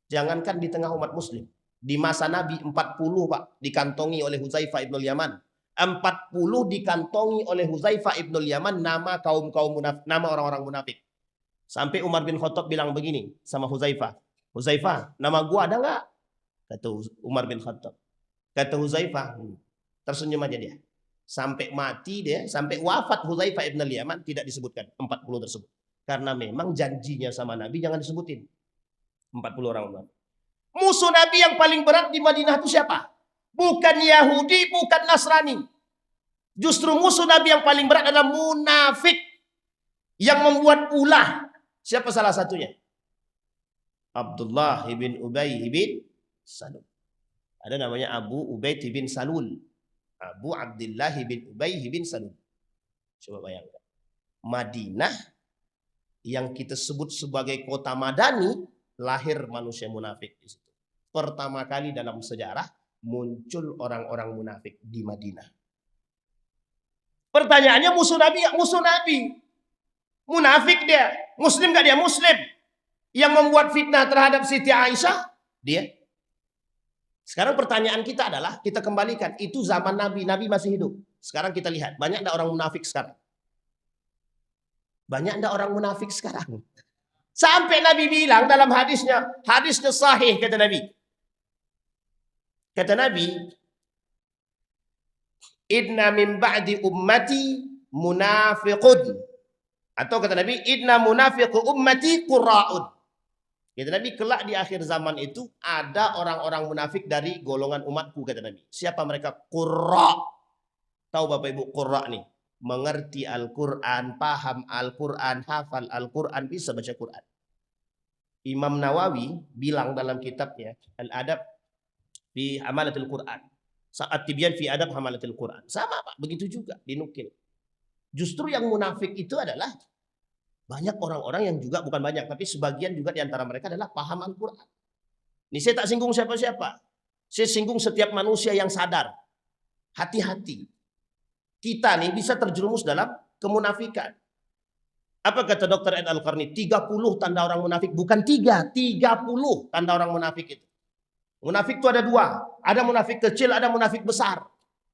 Jangankan di tengah umat muslim. Di masa Nabi 40 Pak dikantongi oleh Huzaifah ibn Yaman. 40 dikantongi oleh Huzaifah ibn Yaman nama kaum-kaum munafik, nama orang-orang munafik. Sampai Umar bin Khattab bilang begini sama Huzaifah. Huzaifah, nama gua ada nggak? Kata Umar bin Khattab. Kata Huzaifah, tersenyum aja dia. Sampai mati dia, sampai wafat Huzaifah ibn Yaman tidak disebutkan 40 tersebut. Karena memang janjinya sama Nabi jangan disebutin. 40 orang. Musuh Nabi yang paling berat di Madinah itu siapa? Bukan Yahudi, bukan Nasrani. Justru musuh Nabi yang paling berat adalah munafik. Yang membuat ulah. Siapa salah satunya? Abdullah bin Ubay bin Salul. Ada namanya Abu Ubaid bin Salul. Abu Abdullah bin Ubay bin Salul. Coba bayangkan. Madinah yang kita sebut sebagai kota Madani, lahir manusia munafik di situ. Pertama kali dalam sejarah muncul orang-orang munafik di Madinah. Pertanyaannya musuh Nabi. Munafik dia. Muslim gak dia? Muslim. Yang membuat fitnah terhadap Siti Aisyah, dia. Sekarang pertanyaan kita adalah, kita kembalikan, itu zaman Nabi masih hidup. Sekarang kita lihat, banyak enggak orang munafik sekarang? Banyak enggak orang munafik sekarang? Sampai Nabi bilang dalam hadisnya sahih kata Nabi. Kata Nabi, inna min ba'di ummati munafiqun. Atau kata Nabi, inna munafiqu ummati qurra'un. Kata Nabi, kelak di akhir zaman itu ada orang-orang munafik dari golongan umatku, kata Nabi. Siapa mereka? Qurra. Tahu Bapak Ibu qurra nih? Mengerti Al-Quran, paham Al-Quran, hafal Al-Quran, bisa baca Quran. Imam Nawawi bilang dalam kitabnya Al-Adab fi Hamalatil Quran. Saat Tibyan fi Adab Hamalatil Quran. Sama Pak, begitu juga dinukil. Justru yang munafik itu adalah banyak orang-orang yang juga bukan banyak, tapi sebagian juga di antara mereka adalah paham Al-Quran. Ini saya tak singgung siapa-siapa. Saya singgung setiap manusia yang sadar. Hati-hati. Kita nih bisa terjerumus dalam kemunafikan. Apa kata Dr. Ed Al-Qarni? 30 tanda orang munafik. Bukan 3, 30 tanda orang munafik itu. Munafik itu ada dua. Ada munafik kecil, ada munafik besar.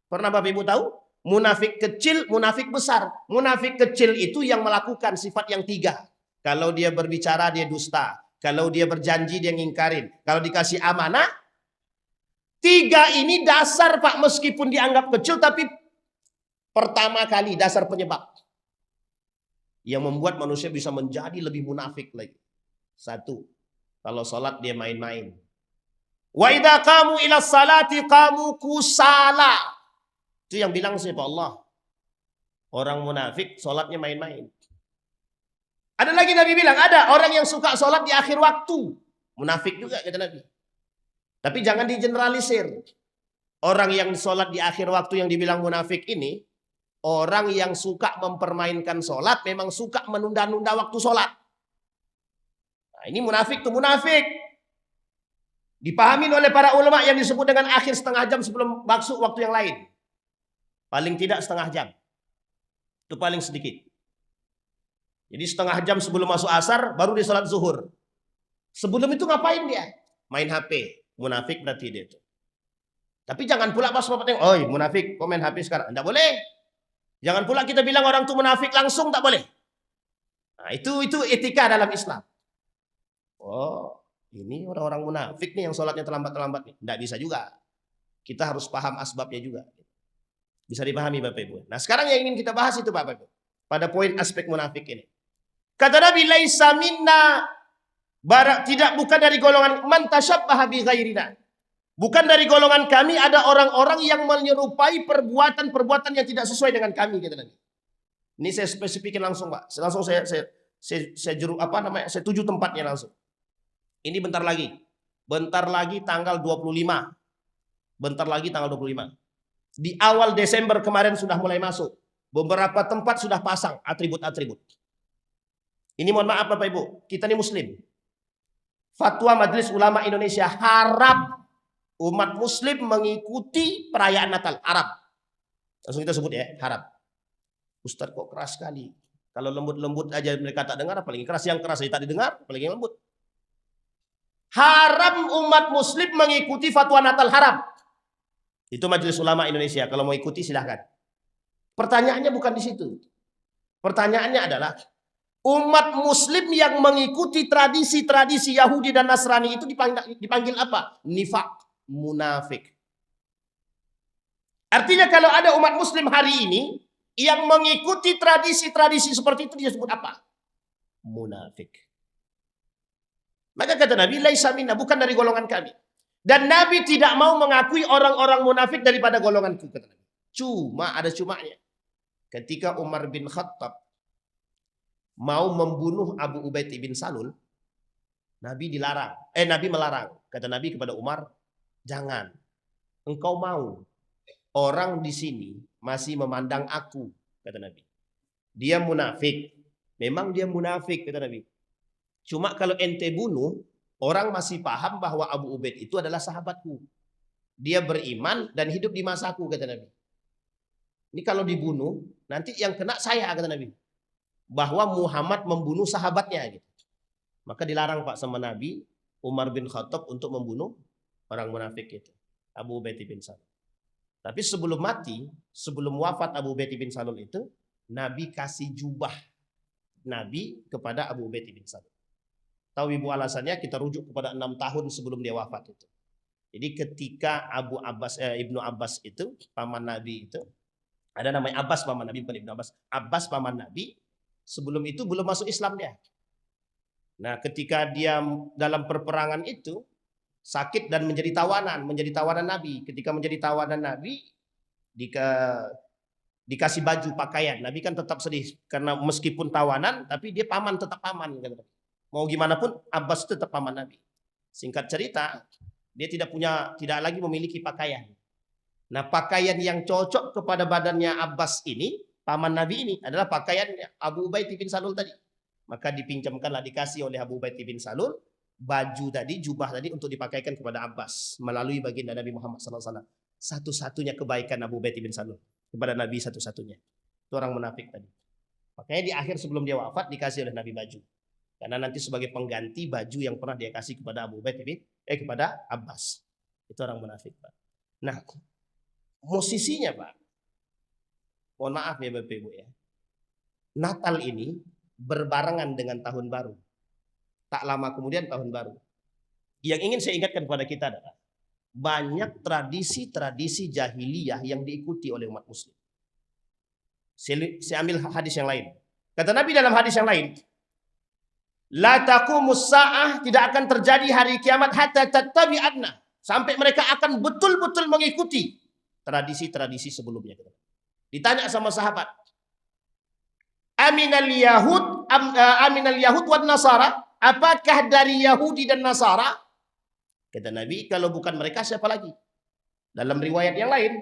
Pernah Bapak Ibu tahu? Munafik kecil, munafik besar. Munafik kecil itu yang melakukan sifat yang tiga. Kalau dia berbicara, dia dusta. Kalau dia berjanji, dia ngingkarin. Kalau dikasih amanah, tiga ini dasar Pak, meskipun dianggap kecil, tapi pertama kali dasar penyebab. Yang membuat manusia bisa menjadi lebih munafik lagi. Satu, kalau sholat dia main-main. Wa idza qamu ila salati qamu kusala. Itu yang bilang siapa? Allah. Orang munafik sholatnya main-main. Ada lagi Nabi bilang, ada orang yang suka sholat di akhir waktu. Munafik juga kata Nabi. Tapi jangan digeneralisir. Orang yang sholat di akhir waktu yang dibilang munafik ini, orang yang suka mempermainkan sholat, memang suka menunda-nunda waktu sholat. Nah, ini munafik tuh munafik. Dipahami oleh para ulama yang disebut dengan akhir setengah jam sebelum masuk waktu yang lain. Paling tidak setengah jam. Itu paling sedikit. Jadi setengah jam sebelum masuk asar baru dia sholat zuhur. Sebelum itu ngapain dia? Main HP. Munafik berarti dia itu. Tapi jangan pula pas bapak tengok, oi munafik, kok main HP sekarang? Tidak boleh. Jangan pula kita bilang orang itu munafik langsung, tak boleh. Nah, itu etika dalam Islam. Oh, ini orang-orang munafik nih yang sholatnya terlambat-terlambat nih. Tidak bisa juga. Kita harus paham asbabnya juga. Bisa dipahami Bapak Ibu. Nah sekarang yang ingin kita bahas itu Bapak Ibu. Pada poin aspek munafik ini. Kata Nabi, laisa minna, tidak bukan dari golongan man tasyabbaha bi ghairina. Bukan dari golongan kami ada orang-orang yang menyerupai perbuatan-perbuatan yang tidak sesuai dengan kami kata Nabi. Ini saya spesifikin langsung Pak. Langsung saya tuju tempatnya langsung. Ini bentar lagi. Bentar lagi tanggal 25. Bentar lagi tanggal 25. Di awal Desember kemarin sudah mulai masuk. Beberapa tempat sudah pasang atribut-atribut. Ini mohon maaf Bapak Ibu, kita ini muslim. Fatwa Majelis Ulama Indonesia haram umat muslim mengikuti perayaan Natal. Haram. Langsung kita sebut ya, haram. Ustaz kok keras sekali. Kalau lembut-lembut aja mereka tak dengar, apalagi keras. Yang keras tak didengar, apalagi yang lembut. Haram umat muslim mengikuti fatwa Natal, haram. Itu Majelis Ulama Indonesia. Kalau mau ikuti silahkan. Pertanyaannya bukan di situ. Pertanyaannya adalah umat muslim yang mengikuti tradisi-tradisi Yahudi dan Nasrani itu dipanggil apa? Nifak, munafik. Artinya kalau ada umat muslim hari ini yang mengikuti tradisi-tradisi seperti itu disebut apa? Munafik. Maka kata Nabi, laisa minna, bukan dari golongan kami. Dan Nabi tidak mau mengakui orang-orang munafik daripada golonganku, kata Nabi. Cuma ada cumanya. Ketika Umar bin Khattab mau membunuh Abu Ubaid bin Salul, Nabi melarang. Kata Nabi kepada Umar, jangan. Engkau mau orang di sini masih memandang aku, kata Nabi. Dia munafik. Memang dia munafik, kata Nabi. Cuma kalau ente bunuh, orang masih paham bahwa Abu Ubaid itu adalah sahabatku. Dia beriman dan hidup di masaku, kata Nabi. Ini kalau dibunuh, nanti yang kena saya, kata Nabi. Bahwa Muhammad membunuh sahabatnya. Gitu. Maka dilarang Pak sama Nabi, Umar bin Khattab untuk membunuh orang munafik itu. Abu Ubaid bin Salul. Tapi sebelum mati, sebelum wafat Abu Ubaid bin Salul itu, Nabi kasih jubah Nabi kepada Abu Ubaid bin Salul. Tahu ibu alasannya, kita rujuk kepada 6 tahun sebelum dia wafat itu. Jadi ketika Ibnu Abbas itu, paman Nabi itu, ada namanya Abbas paman Nabi, bukan Ibnu Abbas. Abbas paman Nabi, sebelum itu belum masuk Islam dia. Nah ketika dia dalam perperangan itu, sakit dan menjadi tawanan Nabi. Ketika menjadi tawanan Nabi, dikasih baju pakaian. Nabi kan tetap sedih, karena meskipun tawanan, tapi dia paman, tetap paman. Mau gimana pun Abbas tetap paman Nabi. Singkat cerita, dia tidak lagi memiliki pakaian. Nah, pakaian yang cocok kepada badannya Abbas ini, paman Nabi ini, adalah pakaian Abu Ubaid bin Salul tadi. Maka dipinjamkanlah, dikasih oleh Abu Ubaid bin Salul baju tadi, jubah tadi untuk dipakaikan kepada Abbas melalui baginda Nabi Muhammad SAW. Satu-satunya kebaikan Abu Ubaid bin Salul kepada Nabi, satu-satunya. Itu orang munafik tadi. Makanya di akhir sebelum dia wafat dikasih oleh Nabi baju. Karena nanti sebagai pengganti baju yang pernah dia kasih kepada kepada Abbas. Itu orang munafik, Pak. Nah, posisinya, Pak, mohon maaf ya Bapak Ibu ya, Natal ini berbarengan dengan tahun baru. Tak lama kemudian tahun baru. Yang ingin saya ingatkan kepada kita adalah banyak tradisi-tradisi jahiliyah yang diikuti oleh umat muslim. Saya ambil hadis yang lain. Kata Nabi dalam hadis yang lain, la taqumus sa'ah, tidak akan terjadi hari kiamat hatta tattabi'anna, sampai mereka akan betul-betul mengikuti tradisi-tradisi sebelumnya. Ditanya sama sahabat, aminal yahud wan nasara, apakah dari Yahudi dan Nasara? Kata Nabi, kalau bukan mereka siapa lagi? Dalam riwayat yang lain,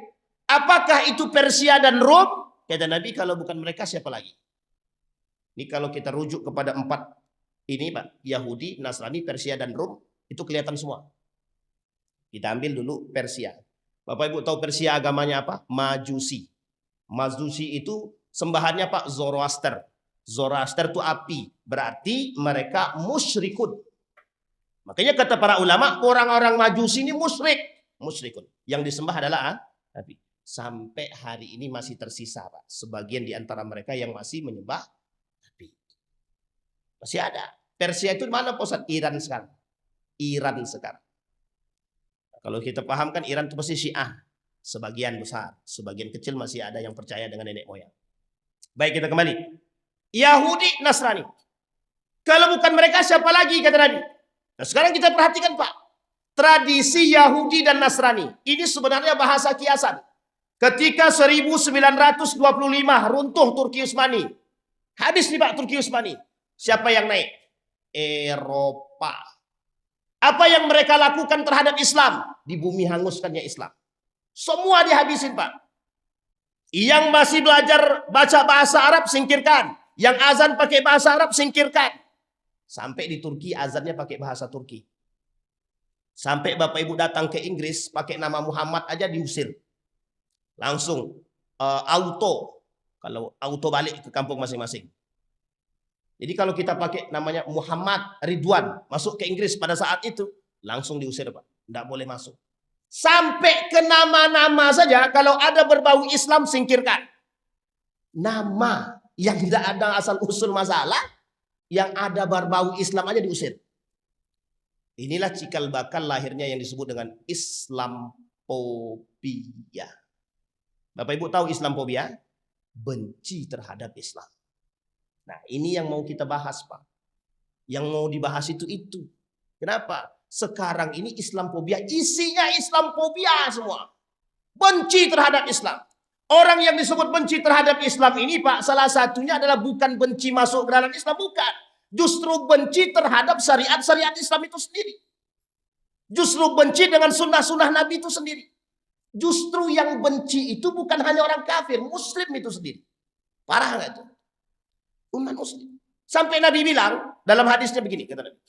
apakah itu Persia dan Rom? Kata Nabi, kalau bukan mereka siapa lagi? Ini kalau kita rujuk kepada 4 ini, Pak, Yahudi, Nasrani, Persia dan Rom, itu kelihatan semua. Kita ambil dulu Persia. Bapak Ibu tahu Persia agamanya apa? Majusi. Majusi itu sembahannya Pak Zoroaster. Zoroaster itu api, berarti mereka musyrikun. Makanya kata para ulama, orang-orang Majusi ini musyrikun. Yang disembah adalah api. Sampai hari ini masih tersisa, Pak, sebagian di antara mereka yang masih menyembah api. Masih ada. Persia itu mana pusat? Iran sekarang. Iran sekarang. Nah, kalau kita pahamkan Iran itu pasti Syiah. Sebagian besar, sebagian kecil masih ada yang percaya dengan nenek moyang. Baik, kita kembali. Yahudi, Nasrani. Kalau bukan mereka siapa lagi, kata Nabi. Nah, sekarang kita perhatikan, Pak. Tradisi Yahudi dan Nasrani. Ini sebenarnya bahasa kiasan. Ketika 1925 runtuh Turki Utsmani. Habis nih Pak Turki Utsmani. Siapa yang naik? Eropa. Apa yang mereka lakukan terhadap Islam? Di bumi hanguskannya Islam. Semua dihabisin, Pak. Yang masih belajar baca bahasa Arab, singkirkan. Yang azan pakai bahasa Arab, singkirkan. Sampai di Turki azannya pakai bahasa Turki. Sampai Bapak Ibu datang ke Inggris pakai nama Muhammad aja diusir. Langsung auto. Kalau auto balik ke kampung masing-masing. Jadi kalau kita pakai namanya Muhammad Ridwan masuk ke Inggris pada saat itu langsung diusir, Pak. Tidak boleh masuk. Sampai ke nama-nama saja kalau ada berbau Islam singkirkan. Nama yang tidak ada asal usul masalah, yang ada berbau Islam aja diusir. Inilah cikal bakal lahirnya yang disebut dengan Islamophobia. Bapak Ibu tahu Islamophobia? Benci terhadap Islam. Nah, ini yang mau kita bahas, Pak. Yang mau dibahas itu. Kenapa? Sekarang ini Islamophobia, isinya Islamophobia semua. Benci terhadap Islam. Orang yang disebut benci terhadap Islam ini, Pak, salah satunya adalah bukan benci masuk ke dalam Islam, bukan. Justru benci terhadap syariat-syariat Islam itu sendiri. Justru benci dengan sunnah-sunnah Nabi itu sendiri. Justru yang benci itu bukan hanya orang kafir, Muslim itu sendiri. Parah nggak itu? Umat Muslim. Sampai Nabi bilang dalam hadisnya begini, kata Nabi.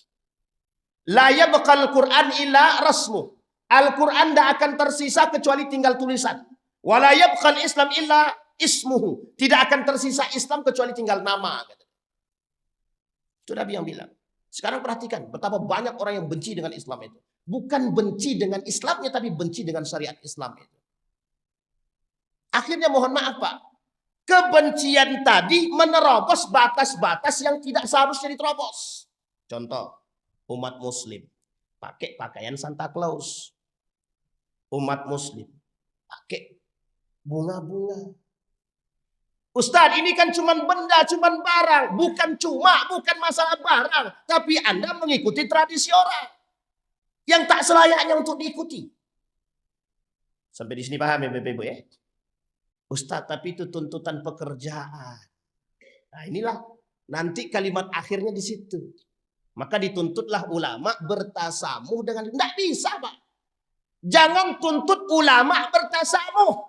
La yabqal Qur'an illa rasmu. Al-Quran tidak akan tersisa kecuali tinggal tulisan. Wa la yabqal Islam illa ismuhu. Tidak akan tersisa Islam kecuali tinggal nama. Itu Nabi yang bilang. Sekarang perhatikan betapa banyak orang yang benci dengan Islam itu. Bukan benci dengan Islamnya, tapi benci dengan syariat Islam itu. Akhirnya mohon maaf, Pak. Kebencian tadi menerobos batas-batas yang tidak seharusnya diterobos. Contoh, umat Muslim pakai pakaian Santa Claus. Umat Muslim pakai bunga-bunga. Ustadz, ini kan cuman benda, cuman barang. Bukan masalah barang. Tapi Anda mengikuti tradisi orang yang tak selayaknya untuk diikuti. Sampai di sini paham ya Bapak Ibu ya? Ustadz, tapi itu tuntutan pekerjaan. Nah, inilah nanti kalimat akhirnya di situ. Maka dituntutlah ulama bertasamuh dengan, tidak bisa, Pak. Jangan tuntut ulama bertasamuh.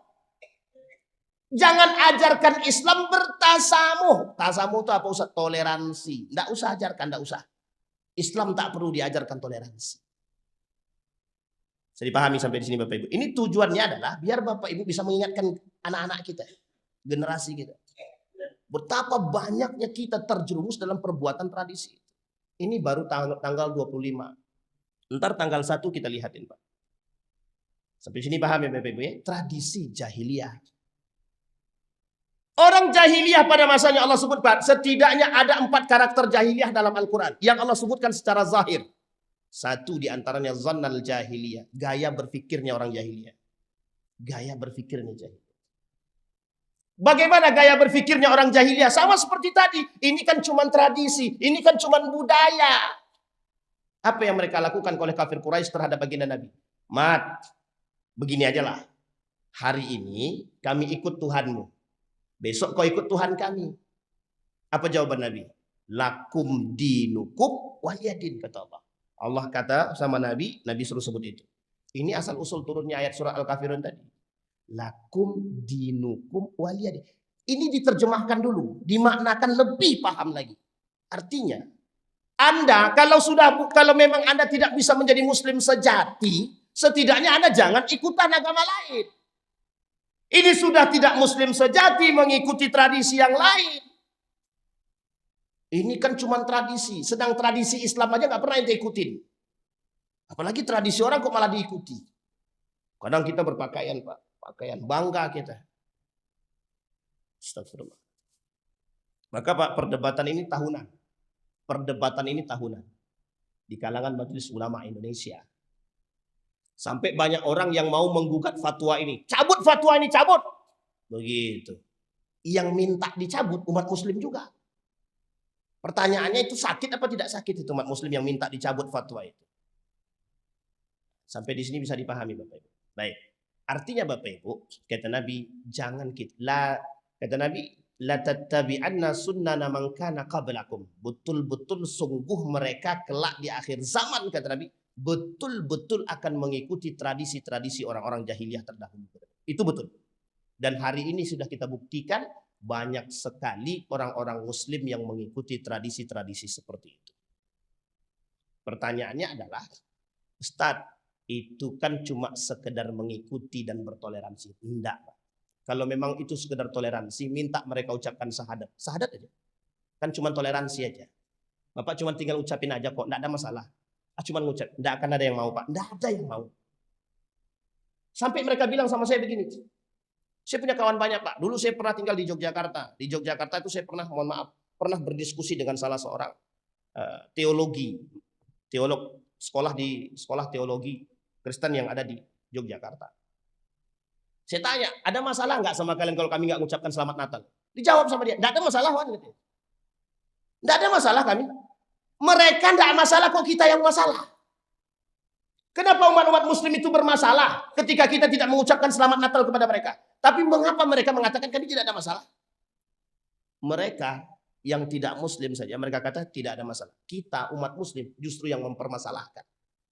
Jangan ajarkan Islam bertasamuh. Tasamuh itu apa Ustaz? Toleransi. Tidak usah ajarkan, tidak usah. Islam tak perlu diajarkan toleransi. Saya dipahami sampai di sini Bapak Ibu. Ini tujuannya adalah biar Bapak Ibu bisa mengingatkan anak-anak kita, generasi kita. Betapa banyaknya kita terjerumus dalam perbuatan tradisi. Ini baru tanggal 25. Ntar tanggal 1 kita lihatin, Pak. Sampai sini paham ya Bapak Ibu ya? Tradisi jahiliyah. Orang jahiliyah pada masanya Allah sebutkan, setidaknya ada 4 karakter jahiliyah dalam Al-Quran. Yang Allah sebutkan secara zahir. Satu di antaranya zannal jahiliyah. Gaya berfikirnya orang jahiliyah. Gaya berfikirnya jahiliyah. Bagaimana gaya berfikirnya orang jahiliyah? Sama seperti tadi. Ini kan cuma tradisi. Ini kan cuma budaya. Apa yang mereka lakukan oleh kafir Quraisy terhadap baginda Nabi? Mat, begini aja lah. Hari ini kami ikut Tuhanmu. Besok kau ikut Tuhan kami. Apa jawaban Nabi? Lakum dinukum waliyadin, kata Allah. Allah kata sama Nabi, Nabi suruh sebut itu. Ini asal usul turunnya ayat surah Al-Kafirun tadi. Lakum dinukum waliyadin. Ini diterjemahkan dulu, dimaknakan lebih paham lagi. Artinya, Anda kalau memang Anda tidak bisa menjadi muslim sejati, setidaknya Anda jangan ikutan agama lain. Ini sudah tidak muslim sejati mengikuti tradisi yang lain. Ini kan cuma tradisi. Sedang tradisi Islam aja nggak pernah ente ikutin. Apalagi tradisi orang kok malah diikuti. Kadang kita berpakaian Pak. Pakaian bangga kita. Astagfirullah. Maka Pak, perdebatan ini tahunan. Perdebatan ini tahunan. Di kalangan Majelis Ulama Indonesia. Sampai banyak orang yang mau menggugat fatwa ini. Cabut fatwa ini, cabut. Begitu. Yang minta dicabut umat muslim juga. Pertanyaannya itu sakit apa tidak sakit itu umat muslim yang minta dicabut fatwa itu. Sampai di sini bisa dipahami Bapak Ibu. Baik. Artinya Bapak Ibu, kata Nabi, jangan kata Nabi, la tattabi'anna sunnana man kana qablakum. Betul-betul sungguh mereka kelak di akhir zaman, kata Nabi, betul-betul akan mengikuti tradisi-tradisi orang-orang jahiliyah terdahulu. Itu betul. Dan hari ini sudah kita buktikan banyak sekali orang-orang muslim yang mengikuti tradisi-tradisi seperti itu. Pertanyaannya adalah, Ustaz, itu kan cuma sekedar mengikuti dan bertoleransi. Enggak. Kalau memang itu sekedar toleransi, minta mereka ucapkan syahadat. Syahadat aja. Kan cuma toleransi aja. Bapak cuma tinggal ucapin aja kok, enggak ada masalah. Cuma ngucap, tidak akan ada yang mau Pak, tidak ada yang mau. Sampai mereka bilang sama saya begini, saya punya kawan banyak Pak, dulu saya pernah tinggal di Yogyakarta. Di Yogyakarta itu saya pernah, mohon maaf, pernah berdiskusi dengan salah seorang teolog sekolah teologi Kristen yang ada di Yogyakarta. Saya tanya, ada masalah nggak sama kalian kalau kami nggak mengucapkan selamat Natal? Dijawab sama dia, tidak ada masalah Wan. Tidak ada masalah kami. Mereka tidak masalah, kok kita yang masalah. Kenapa umat-umat muslim itu bermasalah ketika kita tidak mengucapkan selamat Natal kepada mereka? Tapi mengapa mereka mengatakan kami tidak ada masalah? Mereka yang tidak muslim saja, mereka kata tidak ada masalah. Kita umat muslim justru yang mempermasalahkan.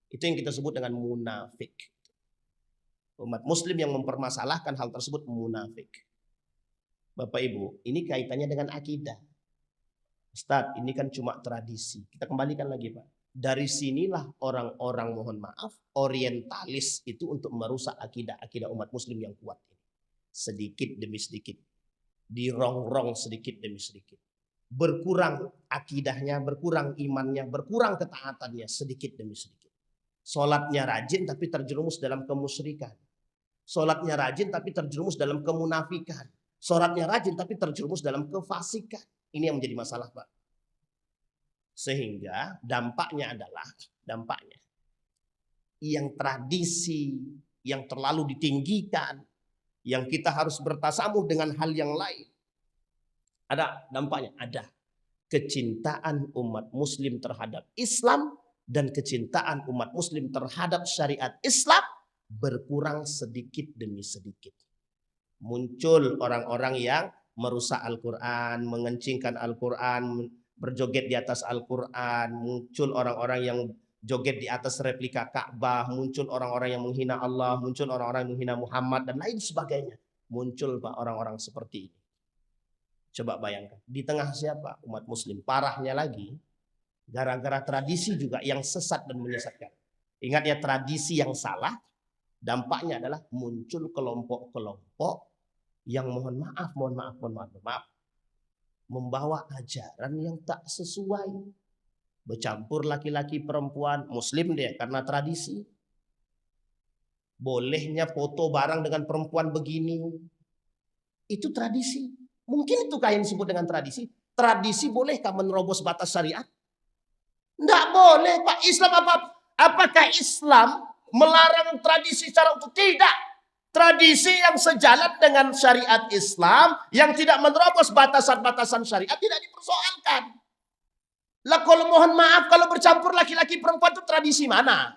Itu yang kita sebut dengan munafik. Umat muslim yang mempermasalahkan hal tersebut munafik. Bapak Ibu, ini kaitannya dengan akidah. Ustaz, ini kan cuma tradisi. Kita kembalikan lagi Pak. Dari sinilah orang-orang, mohon maaf, orientalis itu untuk merusak akidah umat muslim yang kuat ini. Sedikit demi sedikit. Dirongrong sedikit demi sedikit. Berkurang akidahnya, berkurang imannya, berkurang ketaatannya sedikit demi sedikit. Sholatnya rajin tapi terjerumus dalam kemusyrikan. Sholatnya rajin tapi terjerumus dalam kemunafikan. Sholatnya rajin tapi terjerumus dalam kefasikan. Ini yang menjadi masalah Pak. Sehingga dampaknya yang tradisi yang terlalu ditinggikan, yang kita harus bertasamuh dengan hal yang lain. Ada dampaknya, ada kecintaan umat muslim terhadap Islam dan kecintaan umat muslim terhadap syariat Islam berkurang sedikit demi sedikit. Muncul orang-orang yang merusak Al-Quran, mengencingkan Al-Quran, berjoget di atas Al-Quran, muncul orang-orang yang joget di atas replika Ka'bah, muncul orang-orang yang menghina Allah, muncul orang-orang yang menghina Muhammad dan lain sebagainya. Muncul Pak orang-orang seperti ini. Coba bayangkan, di tengah siapa? Umat muslim. Parahnya lagi, gara-gara tradisi juga yang sesat dan menyesatkan. Ingat ya, tradisi yang salah, dampaknya adalah muncul kelompok-kelompok yang mohon maaf, membawa ajaran yang tak sesuai. Bercampur laki-laki perempuan, muslim dia karena tradisi. Bolehnya foto bareng dengan perempuan begini. Itu tradisi. Mungkin itu yang disebut dengan tradisi. Tradisi bolehkah menerobos batas syariat? Tidak boleh, Pak. Islam apa? Apakah Islam melarang tradisi secara utuh? Tidak. Tradisi yang sejalan dengan syariat Islam, yang tidak menerobos batasan-batasan syariat, tidak dipersoalkan. Lah kalau mohon maaf, kalau bercampur laki-laki perempuan itu tradisi mana?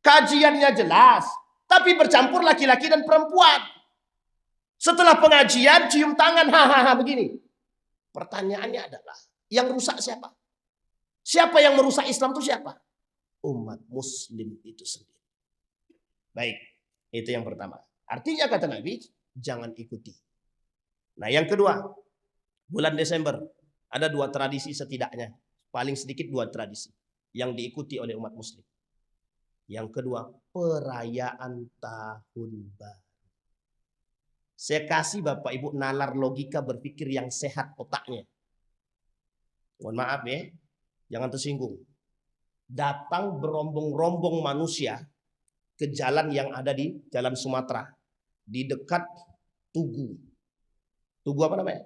Kajiannya jelas, tapi bercampur laki-laki dan perempuan. Setelah pengajian, cium tangan, hahaha begini. Pertanyaannya adalah, yang rusak siapa? Siapa yang merusak Islam itu siapa? Umat muslim itu sendiri. Baik, itu yang pertama. Artinya kata Nabi, jangan ikuti. Nah yang kedua, bulan Desember ada 2 tradisi setidaknya. Paling sedikit 2 tradisi yang diikuti oleh umat muslim. Yang kedua, perayaan tahun baru. Saya kasih Bapak Ibu nalar logika berpikir yang sehat otaknya. Mohon maaf ya, jangan tersinggung. Datang berombong-rombong manusia ke jalan yang ada di Jalan Sumatera. Di dekat Tugu. Tugu apa namanya?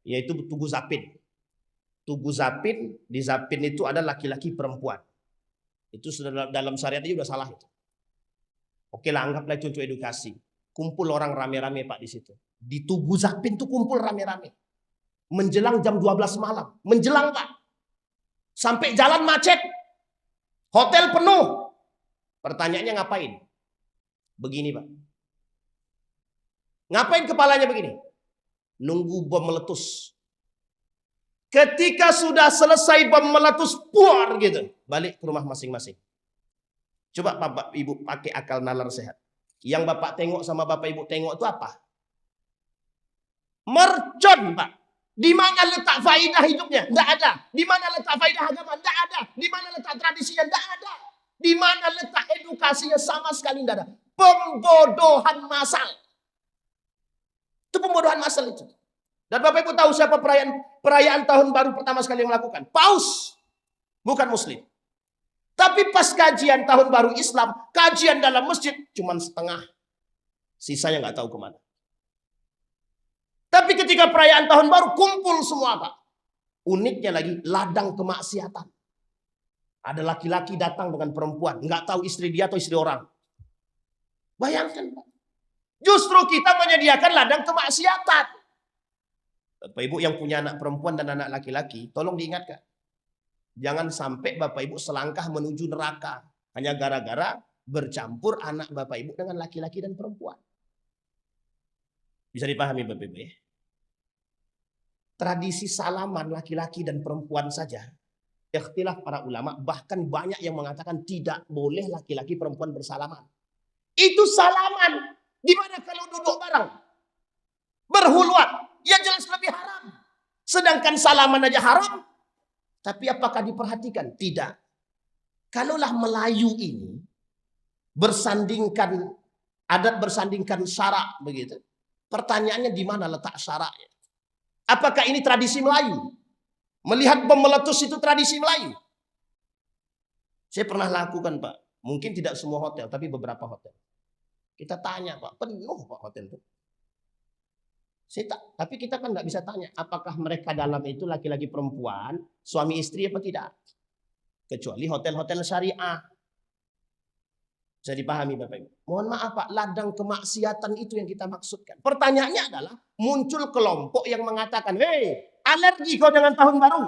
Yaitu Tugu Zapin. Tugu Zapin, di Zapin itu ada laki-laki perempuan. Itu sudah dalam syariat itu sudah salah itu. Oke lah, anggaplah itu untuk edukasi. Kumpul orang rame-rame Pak di situ. Di Tugu Zapin tuh kumpul rame-rame. Menjelang jam 12 malam. Menjelang Pak. Sampai jalan macet. Hotel penuh. Pertanyaannya ngapain? Begini Pak. Ngapain kepalanya begini? Nunggu bom meletus. Ketika sudah selesai bom meletus, puar gitu. Balik ke rumah masing-masing. Coba Bapak Ibu pakai akal nalar sehat. Yang Bapak tengok sama Bapak Ibu tengok itu apa? Mercon Pak. Di mana letak faidah hidupnya? Tidak ada. Di mana letak faidah agama? Tidak ada. Di mana letak tradisinya? Tidak ada. Di mana letak edukasinya? Sama sekali tidak ada. Pembodohan massal. Itu pembodohan massal itu. Dan Bapak Ibu tahu siapa perayaan tahun baru pertama sekali yang melakukan? Paus. Bukan muslim. Tapi pas kajian tahun baru Islam, kajian dalam masjid cuma setengah. Sisanya nggak tahu kemana. Tapi ketika perayaan tahun baru kumpul semua Pak. Uniknya lagi ladang kemaksiatan. Ada laki-laki datang dengan perempuan, nggak tahu istri dia atau istri orang. Bayangkan Pak. Justru kita menyediakan ladang kemaksiatan. Bapak Ibu yang punya anak perempuan dan anak laki-laki, tolong diingatkan. Jangan sampai Bapak Ibu selangkah menuju neraka. Hanya gara-gara bercampur anak Bapak Ibu dengan laki-laki dan perempuan. Bisa dipahami Bapak Ibu ya? Tradisi salaman laki-laki dan perempuan saja. Ikhtilaf para ulama, bahkan banyak yang mengatakan tidak boleh laki-laki perempuan bersalaman. Itu salaman. Gimana kalau duduk bareng? Berhuluan. Ya jelas lebih haram. Sedangkan salaman aja haram. Tapi apakah diperhatikan? Tidak. Kalaulah Melayu ini bersandingkan adat bersandingkan syarak begitu. Pertanyaannya di mana letak syaraknya? Apakah ini tradisi Melayu? Melihat bom meletus itu tradisi Melayu? Saya pernah lakukan Pak. Mungkin tidak semua hotel, tapi beberapa hotel. Kita tanya Pak, penuh Pak hotel itu. Tapi kita kan nggak bisa tanya apakah mereka dalam itu laki-laki perempuan, suami istri apa tidak. Kecuali hotel-hotel syariah. Bisa dipahami Bapak Ibu. Mohon maaf Pak, ladang kemaksiatan itu yang kita maksudkan. Pertanyaannya adalah muncul kelompok yang mengatakan, hei, alergi kau dengan tahun baru.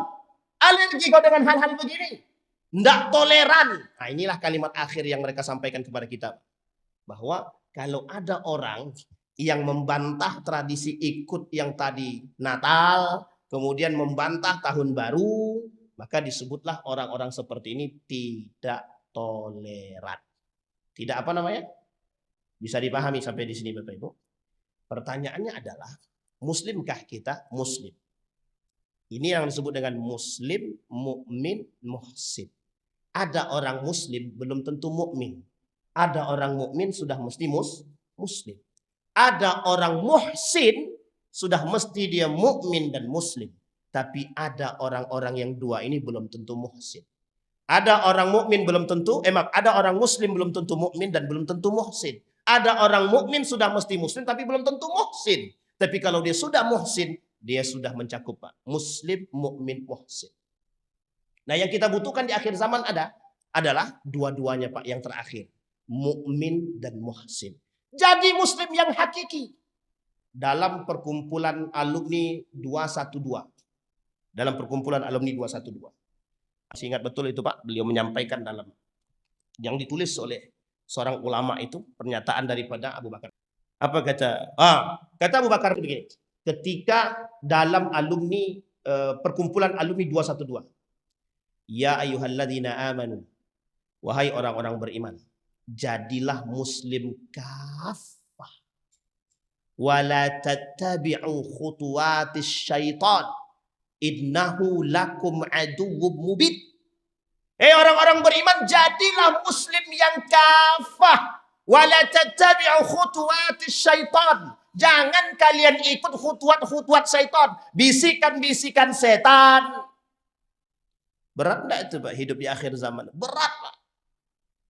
Alergi kau dengan hal-hal begini. Nggak toleran. Nah inilah kalimat akhir yang mereka sampaikan kepada kita. Bahwa kalau ada orang yang membantah tradisi ikut yang tadi Natal, kemudian membantah tahun baru, maka disebutlah orang-orang seperti ini tidak toleran. Tidak apa namanya? Bisa dipahami sampai di sini Bapak Ibu? Pertanyaannya adalah, muslimkah kita? Muslim. Ini yang disebut dengan muslim, mukmin, muhsin. Ada orang muslim belum tentu mukmin. Ada orang mukmin sudah mesti muslim. Ada orang muhsin sudah mesti dia mukmin dan muslim. Tapi ada orang-orang yang dua ini belum tentu muhsin. Ada orang mukmin belum tentu, ada orang muslim belum tentu mukmin dan belum tentu muhsin. Ada orang mukmin sudah mesti muslim tapi belum tentu muhsin. Tapi kalau dia sudah muhsin, dia sudah mencakup Pak. Muslim, mukmin, muhsin. Nah, yang kita butuhkan di akhir zaman adalah dua-duanya Pak, yang terakhir. Mukmin dan muhsin. Jadi muslim yang hakiki. Dalam perkumpulan alumni 212. Dalam perkumpulan alumni 212. Masih ingat betul itu Pak, beliau menyampaikan dalam yang ditulis oleh seorang ulama itu, pernyataan daripada Abu Bakar. Apa kata? Kata Abu Bakar begini, ketika dalam alumni perkumpulan alumni 212. Ya ayyuhalladzina amanu, wahai orang-orang beriman, jadilah muslim kafah. Wala tattabi'u khutuwatis syaitan. Innahu lakum aduwwum mubin. Orang-orang beriman, jadilah muslim yang kafah. Wala tattabi'u khutuwatis syaitan. Jangan kalian ikut khutuwat syaitan, bisikan-bisikan setan. Berat enggak itu Pak, hidup di akhir zaman? Berat Pak.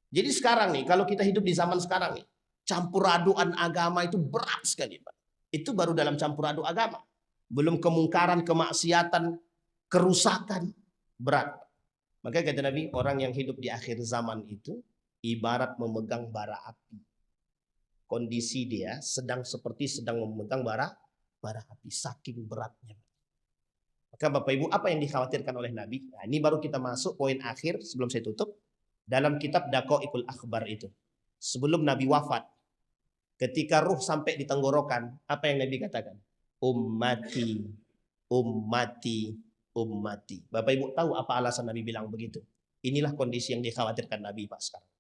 Jadi sekarang nih, kalau kita hidup di zaman sekarang nih, campur aduan agama itu berat sekali Pak. Itu baru dalam campur aduk agama. Belum kemungkaran, kemaksiatan, kerusakan, berat. Maka kata Nabi, orang yang hidup di akhir zaman itu ibarat memegang bara api. Kondisi dia sedang memegang bara api, saking beratnya. Maka Bapak Ibu, apa yang dikhawatirkan oleh Nabi? Nah, ini baru kita masuk poin akhir sebelum saya tutup. Dalam kitab Daqaiqul Akhbar itu, sebelum Nabi wafat, ketika ruh sampai di tenggorokan, apa yang Nabi katakan? Ummati, ummati, ummati. Bapak Ibu tahu apa alasan Nabi bilang begitu? Inilah kondisi yang dikhawatirkan Nabi Pak sekarang.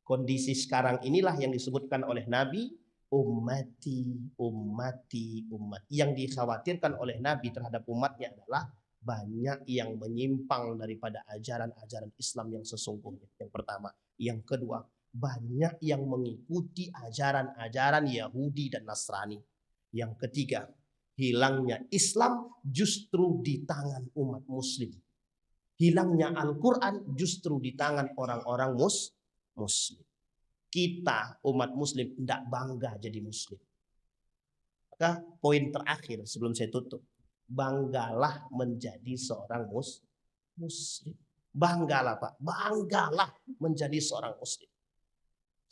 Kondisi sekarang inilah yang disebutkan oleh Nabi, ummati, ummati, umat. Yang dikhawatirkan oleh Nabi terhadap umatnya adalah banyak yang menyimpang daripada ajaran-ajaran Islam yang sesungguhnya. Yang pertama. Yang kedua, banyak yang mengikuti ajaran-ajaran Yahudi dan Nasrani. Yang ketiga, hilangnya Islam justru di tangan umat muslim. Hilangnya Al-Quran justru di tangan orang-orang muslim. Kita umat muslim tidak bangga jadi muslim. Maka poin terakhir sebelum saya tutup, banggalah menjadi seorang muslim. Banggalah Pak, banggalah menjadi seorang muslim.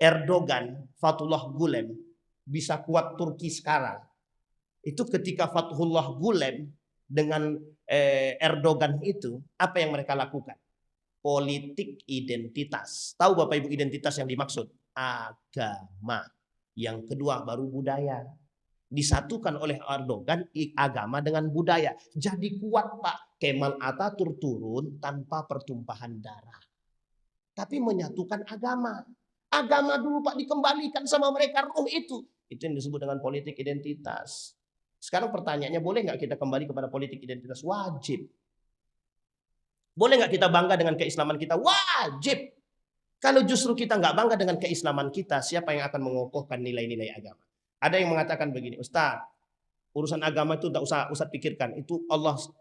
Erdogan, Fethullah Gulen bisa kuat Turki sekarang. Itu ketika Fathullah Gulen dengan Erdogan itu, apa yang mereka lakukan? Politik identitas. Tahu Bapak Ibu identitas yang dimaksud? Agama. Yang kedua baru budaya. Disatukan oleh Erdogan agama dengan budaya. Jadi kuat Pak. Kemal Atatürk turun tanpa pertumpahan darah. Tapi menyatukan agama. Agama dulu Pak dikembalikan sama mereka, roh itu. Itu yang disebut dengan politik identitas. Sekarang pertanyaannya, boleh nggak kita kembali kepada politik identitas? Wajib. Boleh nggak kita bangga dengan keislaman kita? Wajib. Kalau justru kita nggak bangga dengan keislaman kita, siapa yang akan mengokohkan nilai-nilai agama? Ada yang mengatakan begini, Ustaz, urusan agama itu tidak usah Ustaz pikirkan. Itu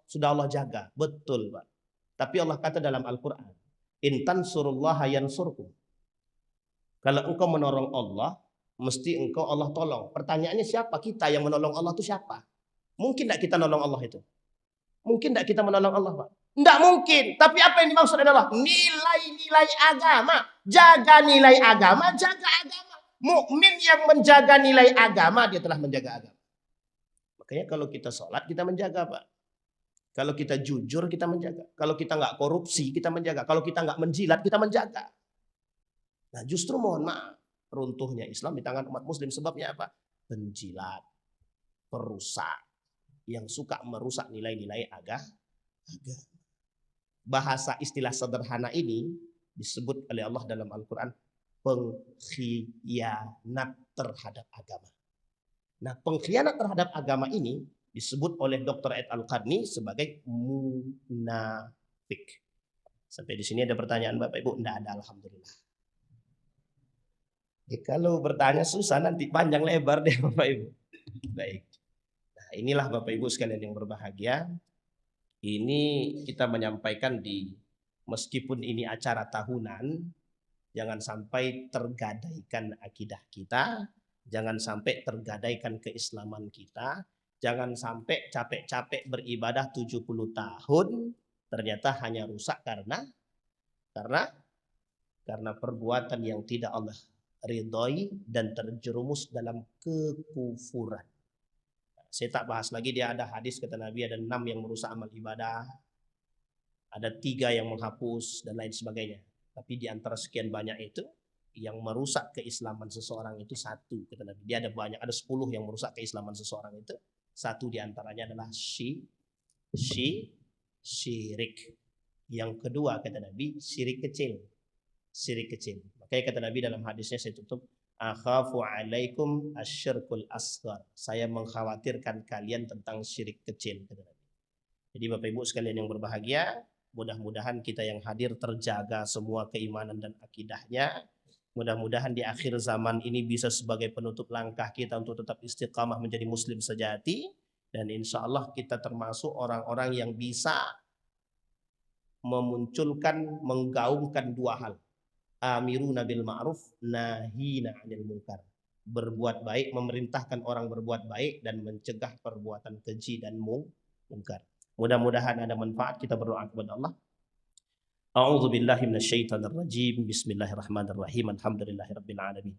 sudah Allah jaga. Betul Pak. Tapi Allah kata dalam Al-Quran, in tansurullaha yansurkum. Kalau engkau menolong Allah, mesti engkau Allah tolong. Pertanyaannya siapa? Kita yang menolong Allah itu siapa? Mungkin tidak kita menolong Allah itu? Mungkin tidak kita menolong Allah Pak? Tidak mungkin. Tapi apa yang dimaksud adalah nilai-nilai agama. Jaga nilai agama, jaga agama. Mukmin yang menjaga nilai agama, dia telah menjaga agama. Makanya kalau kita sholat, kita menjaga Pak. Kalau kita jujur, kita menjaga. Kalau kita nggak korupsi, kita menjaga. Kalau kita nggak menjilat, kita menjaga. Nah justru mohon maaf, runtuhnya Islam di tangan umat muslim. Sebabnya apa? Penjilat, perusak, yang suka merusak nilai-nilai agama. Bahasa istilah sederhana ini disebut oleh Allah dalam Al-Quran pengkhianat terhadap agama. Nah pengkhianat terhadap agama ini disebut oleh Dr. Ed Al-Qarni sebagai munafik. Sampai di sini ada pertanyaan Bapak Ibu? Tidak ada, alhamdulillah. Kalau bertanya susah nanti panjang lebar deh Bapak Ibu. Baik. Nah, inilah Bapak Ibu sekalian yang berbahagia. Ini kita menyampaikan di Meskipun ini acara tahunan, jangan sampai tergadaikan akidah kita, jangan sampai tergadaikan keislaman kita, jangan sampai capek-capek beribadah 70 tahun ternyata hanya rusak karena perbuatan yang tidak Allah ridhoi dan terjerumus dalam kekufuran. Saya tak bahas lagi, dia ada hadis kata Nabi ada 6 yang merusak amal ibadah, ada 3 yang menghapus dan lain sebagainya. Tapi di antara sekian banyak itu yang merusak keislaman seseorang itu 1 kata Nabi. Dia ada banyak, ada 10 yang merusak keislaman seseorang itu. 1 di antaranya adalah syirik. Yang kedua kata Nabi syirik kecil. Syirik kecil. Makanya kata Nabi dalam hadisnya, saya tutup, akhafu alaikum asyirkul asghar. Saya mengkhawatirkan kalian tentang syirik kecil kata Nabi. Jadi Bapak Ibu sekalian yang berbahagia, mudah-mudahan kita yang hadir terjaga semua keimanan dan akidahnya. Mudah-mudahan di akhir zaman ini bisa sebagai penutup langkah kita untuk tetap istiqamah menjadi muslim sejati. Dan insya Allah kita termasuk orang-orang yang bisa memunculkan, menggaungkan 2 hal. Amiruna bil ma'ruf, nahina 'anil munkar. Berbuat baik, memerintahkan orang berbuat baik dan mencegah perbuatan keji dan munkar. Mudah-mudahan ada manfaat. Kita berdoa kepada Allah. A'udzu billahi minasyaitonir rajim. Bismillahirrahmanirrahim. Alhamdulillahirabbil alamin.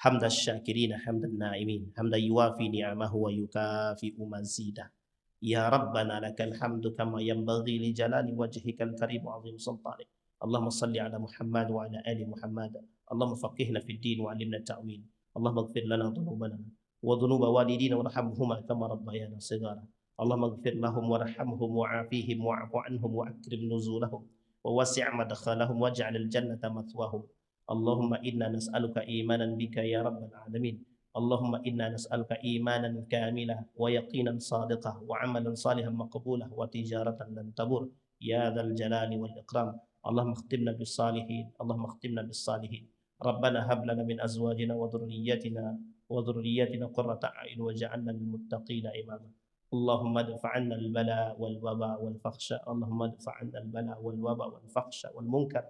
Hamdasy syakirin hamdan na'imin. Hamdan yuwafi ni'amahu wa yukafi'u mazidah. Ya Rabbana lakal hamdu kama yanbaghi li jalali wajhikal karim wa 'azim sultanik. Allahumma salli ala Muhammad wa ala ali Muhammad. Allahumma faqihna fid din wa 'allimna ta'wil. Allahumma ighfir lana dhunubana wa dhunuba walidina warhamhuma kama rabbayana shighara. Allahumma ighfir lahum warhamhum wa'afihim wa'fu anhum wa akrim nuzulahum wa wasi' madkhalahum waj'al al-jannata mathwahum. Allahumma inna nas'aluka imanan bika ya rabbal alamin. Allahumma inna nas'aluka imanan kamilah wa yaqinan sadiqah wa amalan salihan maqbulah wa tijaratan lan tabur ya dzal jalali wal ikram. Allahumma khtimna bis salihin. Allahumma khtimna bis salihin. Rabbana hab lana min azwajina wa dhurriyyatina qurrata a'yun waj'alna lil muttaqina imama. اللهم ادفع عنا البلاء والوباء والفحشاء. اللهم ادفع عنا البلاء والوباء والفحشاء والمنكر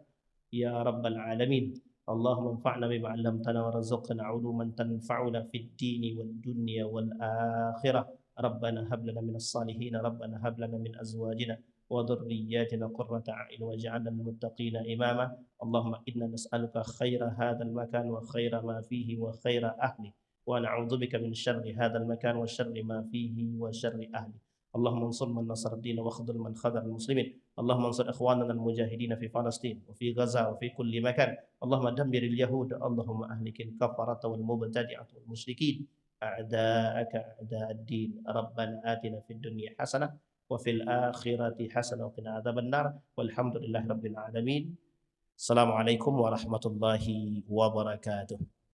يا رب العالمين. اللهم انفعنا بما علمتنا وارزقنا علوما تنفعنا في الدين والدنيا والآخرة. ربنا هب لنا من الصالحين. ربنا هب لنا من أزواجنا وذرياتنا قرة أعين واجعلنا للمتقين إماما. اللهم إنا نسألك خير هذا المكان وخير ما فيه وخير أهله، ونعوذ بك من شر هذا المكان وشر ما فيه وشر أهله. اللهم انصر من نصر الدين واخذل من خذل المسلمين. اللهم انصر إخواننا المجاهدين في فلسطين وفي غزة وفي كل مكان. اللهم دمر اليهود. اللهم أهلك الكفرة والمبتدعة والمشركين أعداءك أعداء الدين. ربنا آتنا في الدنيا حسنة وفي الآخرة حسنة وقنا عذاب النار. والحمد لله رب العالمين. السلام عليكم ورحمة الله وبركاته.